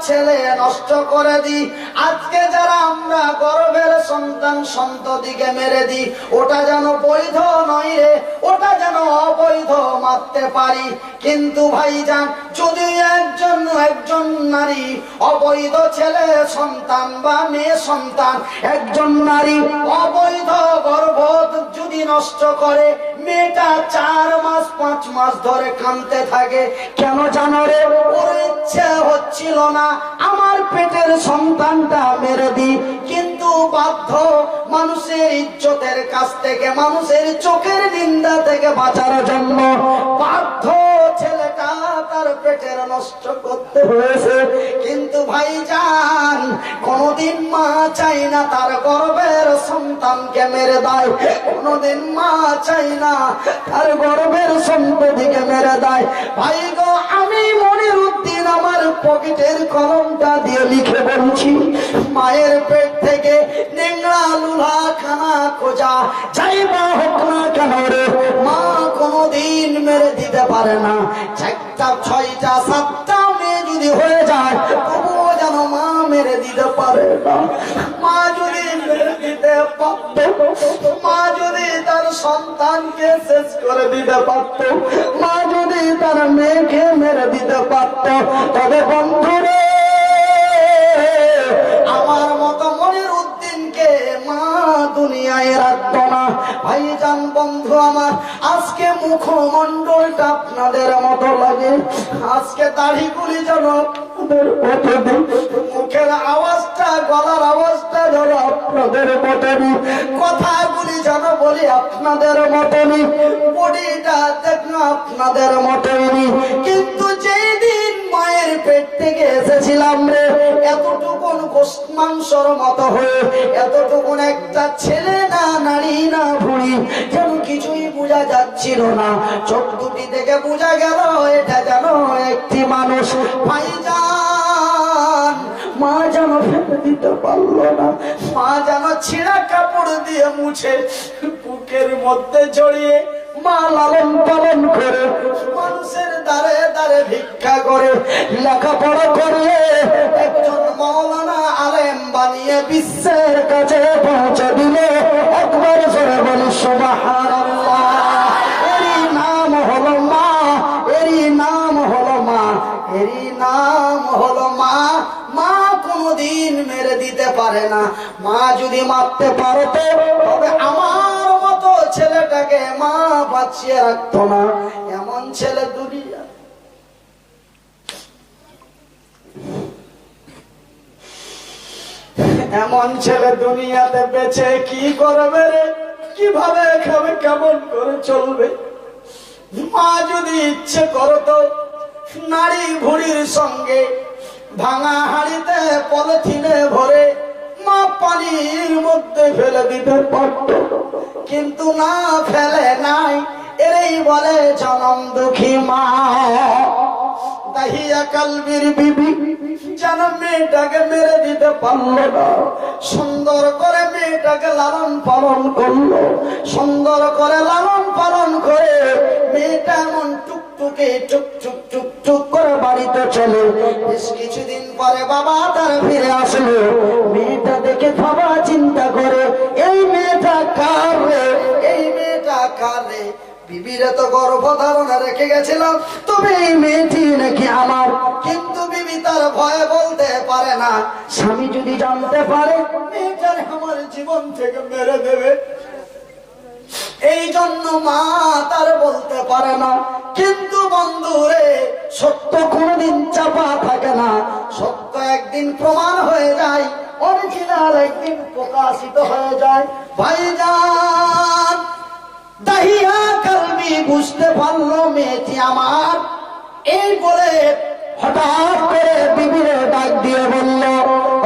ছেলে নষ্ট করে দিই। আজকে যারা আমরা গর্ভের সন্তান সন্ততিকে মেরে দিই, ওটা যেন বৈধ নয় রে, ওটা যেন অবৈধ মারতে পারি। কিন্তু ভাইজান, যদি একজন নারী অবৈধ ছেলে সন্তান বা মেয়ে সন্তান, একজন নারী অবৈধ গর্ভ যদি নষ্ট করে, মেয়েটা 4 মাস 5 মাস ধরে কাঁদতে থাকে। কেন জানো রে? ওর ইচ্ছে হচ্ছিল না আমার পেটের সন্তানটা মেরে দিই, কিন্তু বাধ্য, মানুষের ইজ্জতের কাছ থেকে, মানুষের চোখের নিন্দা থেকে বাঁচার জন্য বাধ্য ছেলেটা তার পেটের নষ্ট করতে হয়েছে। কিন্তু ভাইজান, কোনদিন মা চাই না তার গর্ভের সন্তানকে মেরে দেয়, কোনদিন মা চাই না তার গর্ভের সন্ততিকে মেরে দেয়। ভাই গো, আমি মনিরউদ্দিন আমার পকেটের কলমটা দিয়ে লিখে বলছি, মায়ের পেট থেকে নেংড়া লুলা খানা খোঁজা যাইবা হোক না কেন রে, মা কোনদিন মেরে দিতে পারে না। 4টা 6টা 7টা মেয়ে যদি হয়ে যায়, তবুও যেন মা মেরে দিতে পারে না। মা যদি মেরে দিতে পারত, মা যদি তার সন্তানকে শেষ করে দিতে পারত, মা যদি তার মেয়েকে মেরে দিতে পারত, তবে বন্ধুরে, আমার মতো মনিরউদ্দিনকে মা দুনিয়ায় রাখত না। ভাইজান, বন্ধু আমার, আজকে মুখমণ্ডলটা আপনাদের মতো লাগে, আজকে দাড়িগুলি যেন মুখের আওয়াজটা, গলার আওয়াজটা যেন আপনাদের মতনই, কথাগুলি যেন বলি আপনাদের মতনই, বডিটা দেখো আপনাদের মতনই। কিন্তু যেই দিন মায়ের পেট থেকে এসেছিলাম রে, এতটুকুন গোস্ত মাংসর মতো হয়ে, এতটুকুন একটা ছেলে না নারী না বুড়ি, যেন কিছুই বোঝা যাচ্ছিল না। চোখ দুটি থেকে বোঝা গেল এটা যেন একটি মানুষ। ভাইজান, মা যেন ফেলে দিতে পারলো না, মা যেন ছিঁড়া কাপড় দিয়ে মুছে বুকের মধ্যে জড়িয়ে মা লালন পালন করে, মানুষের দ্বারে দ্বারে ভিক্ষা করে, লেখাপড়া করে, একজন মাওলানা আলেম বানিয়ে বিশ্বের কাছে পৌঁছে দিলে। একবার জোরে বলি সুবহানাল্লাহ। এরই নাম হলো মা, এরই নাম হলো মা, এরই নাম হলো মা। মা কোনদিন মেরে দিতে পারে না। মা যদি মারতে পারতো, তবে আমার মতো ছেলেটাকে মা বাঁচিয়ে রাখতো না। এমন ছেলে দুনিয়া, এমন ছেলে দুনিয়াতে বেঁচে কি করবে রে, কিভাবে খাবে, কেমন করে চলবে? মা যদি ইচ্ছে করতো, নারী ভুড়ির সঙ্গে ভাঙা হাড়িতে পলিথিনে ভরে মা পানির মধ্যে ফেলে দিতে পারত, কিন্তু না, ফেলে নাই। এরই বলে জনম দুঃখী মা। দাহিয়া কালবির বিবি যেন মেয়েটাকে মেরে দিতে পারলো না, সুন্দর করে মেয়েটাকে লালন পালন করলো, সুন্দর করে লালন পালন করে মেয়েটা এমন টুকটুকে টুক টুক টুক টুক করে বাড়িতে চলে। বেশ কিছুদিন পরে বাবা তার ফিরে আসলো, মেয়েটা দেখে বাবা চিন্তা করে, এই মেয়েটা কার রে, এই মেয়েটা কার রে? বিবিরা তো গর্ভধারণা রেখে গেছিলাম, তবে এই মেয়েটি নাকি আমার। কিন্তু বিবি তার ভয়ে বলতে পারে না, স্বামী যদি জানতে পারে মেয়েটার আমার জীবন থেকে মেরে দেবে। এই জন্য মা তার বলতে পারে না। কিন্তু বন্ধুরে, সত্য কোনদিন চাপা থাকে না, সত্য একদিন প্রমাণ হয়ে যায়, অরিজিনাল একদিন প্রকাশিত হয়ে যায়। ভাইজান, দাহিয়া কালবি বুঝতে পারলো মেয়েটি আমার। এই বলে হঠাৎ করে বিবিরে ডাক দিয়ে বলল,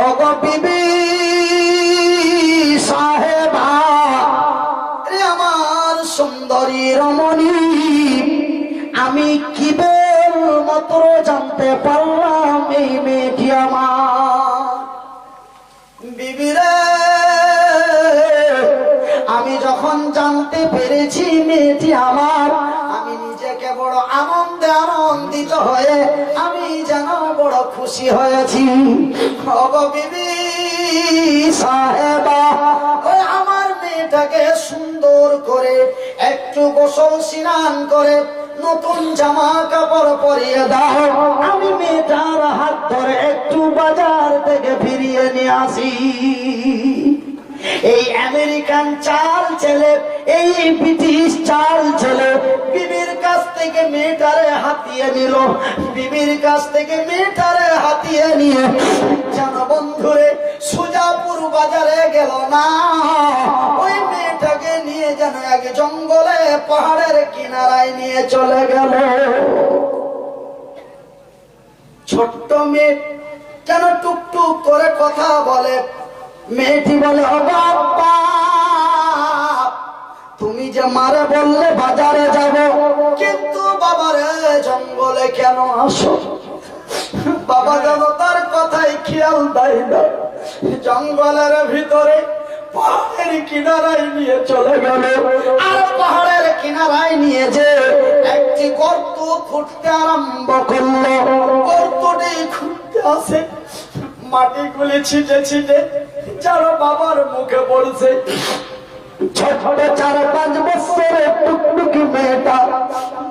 ওগো বিবি সাহেবা, রে আমার সুন্দরী রমণী, আমি কি মাত্র জানতে পারলাম এই মেয়েটি আমার। বিবিরে, আমি যখন জানতে পেরেছি মেয়েটি আমার, আমি নিজেকে বড় আনন্দে আনন্দিত হয়ে আমি যেন বড় খুশি হয়েছি। ওগো বিবি সাহেবা, ওই আমার মেয়েটাকে সুন্দর করে একটু গোসল স্নান করে নতুন জামা কাপড় পরিয়ে দাও, আমি মেয়েটার হাত ধরে একটু বাজার থেকে ফিরিয়ে নিয়ে আসি। এই আমেরিকান চাল ছেলে, এই ব্রিটিশ চাল ছেলে বিবির কাছ থেকে মেয়েটারে হাতিয়ে নিল। বিবির কাছ থেকে মেয়েটারে হাতিয়ে নিয়ে যেন বন্ধুরে সুজাপুর বাজারে গেল না, ওই মেয়েটাকে নিয়ে যেন এক জঙ্গলে পাহাড়ের কিনারায় নিয়ে চলে গেল। ছোট্ট মেয়ে যেন টুকটুক করে কথা বলে। মেয়েটি বলে, ও বাবা, তুমি যে মারে বললে বাজারে যাব, কিন্তু বাবারে জঙ্গলে কেন আসো? বাবা যেন তার কথাই খেয়াল দেয় না, জঙ্গলের ভিতরে পাহাড়ের কিনারায় নিয়ে চলে গেল। আর পাহাড়ের কিনারায় নিয়ে যে একটি গর্ত খুঁড়তে আরম্ভ করলো। গর্তটি খুঁড়তে আসে, মাটিগুলি ছিটে ছিটে যারা বাবার মুখে পড়ছে। ছোট 4-5 বছরের টুকটুকি মেয়েটা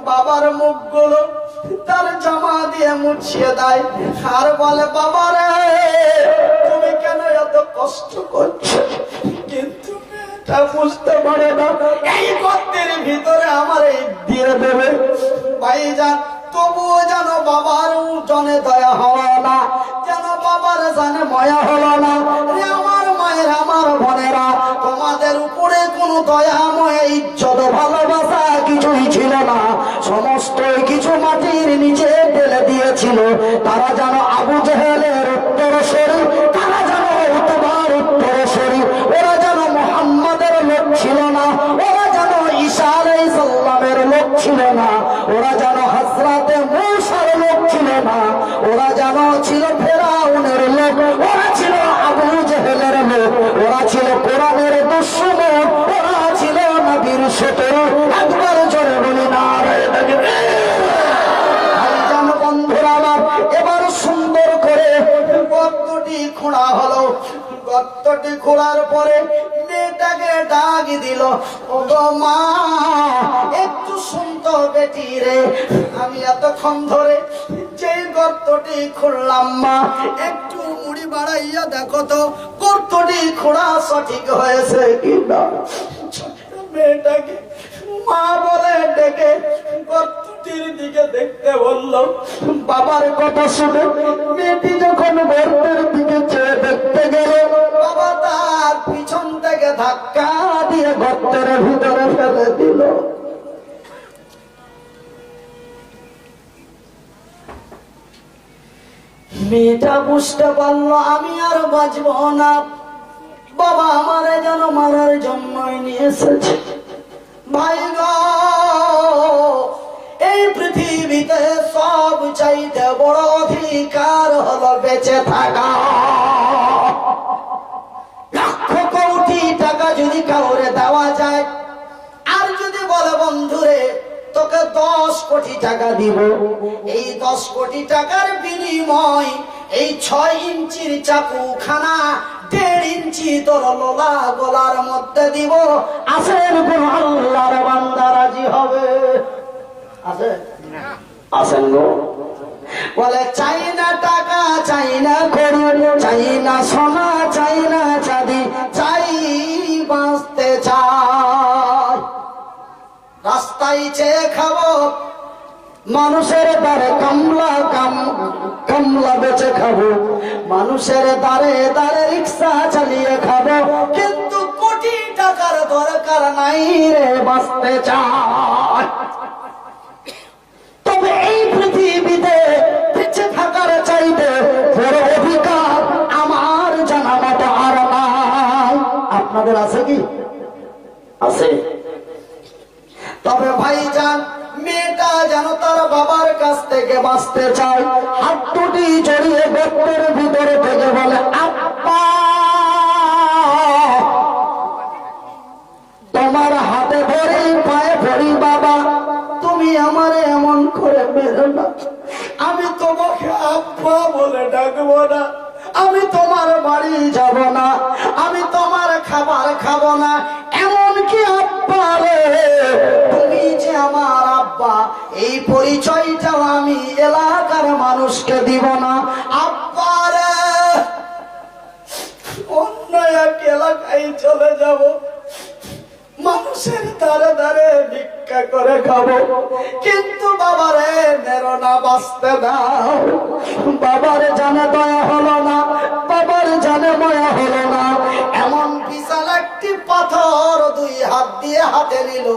বাবার মুখগুলো তার জামা দিয়ে মুছিয়ে দেয় আর বলে, বাবারে তুমি কেন এত কষ্ট করছো? কিন্তু মেয়েটা বুঝতে পারে না এই গর্তের ভিতরে আমার এই দিয়ে দেবে। ভাইজান, তবুও যেন বাবার জনে দয়া হলো না, যেন বাবার জানে মায়া হলো না। আমার মায়ের, আমার বোনেরা, তোমাদের উপরে কোনো দয়া ময়া ইজ্জত ভালোবাসা কিছুই ছিল না, সমস্ত কিছু মাটির নিচে ফেলে দিয়েছিল। তারা যেন আবু জেহেলের উত্তরসূরি, তারা যেন উতবার উত্তরসূরি, ওরা যেন মুহাম্মাদের লোক ছিল না, ওরা যেন ঈসা আলাইহিস সালামের লোক ছিল না, ওরা যেন হযরতে মূসার লোক ছিল না, ওরা যেন ছিল ফেরাউনের লোক, ওরা ছিল আবু জেহেলের লোক, ওরা ছিল কোরআনের দুশমন, ওরা ছিল নবীর শত্রু। একবার জোরে বলি নারায়ে তাকবীর। ভাইজান, বন্ধুরা আমার, এবার সুন্দর করে গর্তটি খোঁড়া হলো। গর্তটি খোঁড়ার পরে মেয়েটাকে ডাক দিল, ও গো মা, একটু শুনতো বেটি রে, আমি এতক্ষণ ধরে যে গর্তটি খুঁড়লাম, মা একটু মুড়ি বাড়াইয়া দেখো তো গর্তটি খোঁড়া সঠিক হয়েছে কিনা। মেয়েটাকে মা বলে ডেকে গর্তটির দিকে দেখতে বলল। বাবার কথা শুনে মেয়েটি যখন গর্তের দিকে চেয়ে দেখতে গেল, বাবা তার পিছন থেকে ধাক্কা দিয়ে গর্তের ভিতরে ফেলে দিল। মেয়েটা বুঝতে পারলো আমি আর বাঁচব না, বাবা আমারে যেন মারার জন্যই নিয়ে এসেছে। ভাই গো, এই পৃথিবীতে সব চাইতে বড় অধিকার হলো বেঁচে থাকা। লক্ষ কোটি টাকা যদি কাউরে দেওয়া যায়, আর যদি বলে বন্ধুরে তোকে 10 কোটি টাকা দিব, এই 10 কোটি টাকার বিনিময় এই 6 ইঞ্চির চাকু খানা 1.5 ইঞ্চি তোর লোলা গলার মধ্যে দিব, আসেন কোন আল্লাহর বান্দা রাজি হবে? আছে? আসেন গো। বলে চাই না টাকা, চাই না কড়ি, চাই না সোনা, চাই না চাঁদি, চাই বাঁচতে চাই। রাস্তায় চেয়ে খাবো, মানুষের দ্বারে কামলা বেচে খাবো, মানুষের দ্বারে দ্বারে রিক্সা চালিয়ে খাবো, কিন্তু কোটি টাকার দরকার নাই রে, বাঁচতে চাই। তবে এই পৃথিবীতে বেঁচে থাকার চাইতে বড় অধিকার আমার জানা মতো আর নাই। আপনাদের আছে কি? আছে? তবে ভাইজান, মেয়েটা যেন তার বাবার কাছ থেকে বাঁচতে চায়, হাত দুটি জড়িয়ে গর্তের ভিতরে থেকে বলে, আব্বা, তোমার হাতে ধরি পায়ে ধরি বাবা, তুমি আমারে এমন করে মেরো না, আমি তোমাকে আব্বা বলে ডাকবো না, আমি তোমার বাড়ি যাব না, আমি তোমার খাবার খাবো না, এমনকি আব্বা রে তুমি যে আমার আব্বা এই পরিচয়টাও আমি এলাকার মানুষকে দিব না। আব্বা রে অন্য এক এলাকায় চলে যাব, মানুষের ধারে ধারে ভিক্ষা করে খাবো, কিন্তু বাবারে মেরো না, বাঁচতে দাও। বাবারে জানে দয়া হলো না, বাবার জানে মায়া হলো না, এমন বিশাল একটি পাথর দুই হাত দিয়ে হাতে নিল,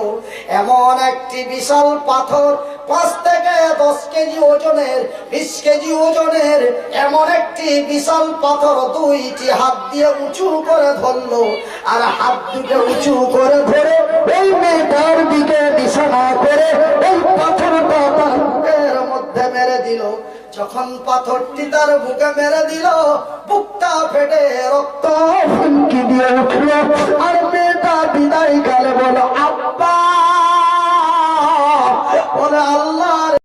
এমন একটি বিশাল পাথর 5 থেকে 10 কেজি ওজনের, 20 কেজি ওজনের এমন একটি বিশাল পাথর দুইটি হাত দিয়ে উঁচু করে ধরলো, আর হাত দুটো উঁচু করে ধরে ওই মেয়েটার দিকে বিছানা করে ওই পাথরটা তার বুকের মধ্যে মেরে দিল। যখন পাথরটি তার বুকে মেরে দিল, বুকটা ফেটে রক্ত ফুলকি দিয়ে উঠল,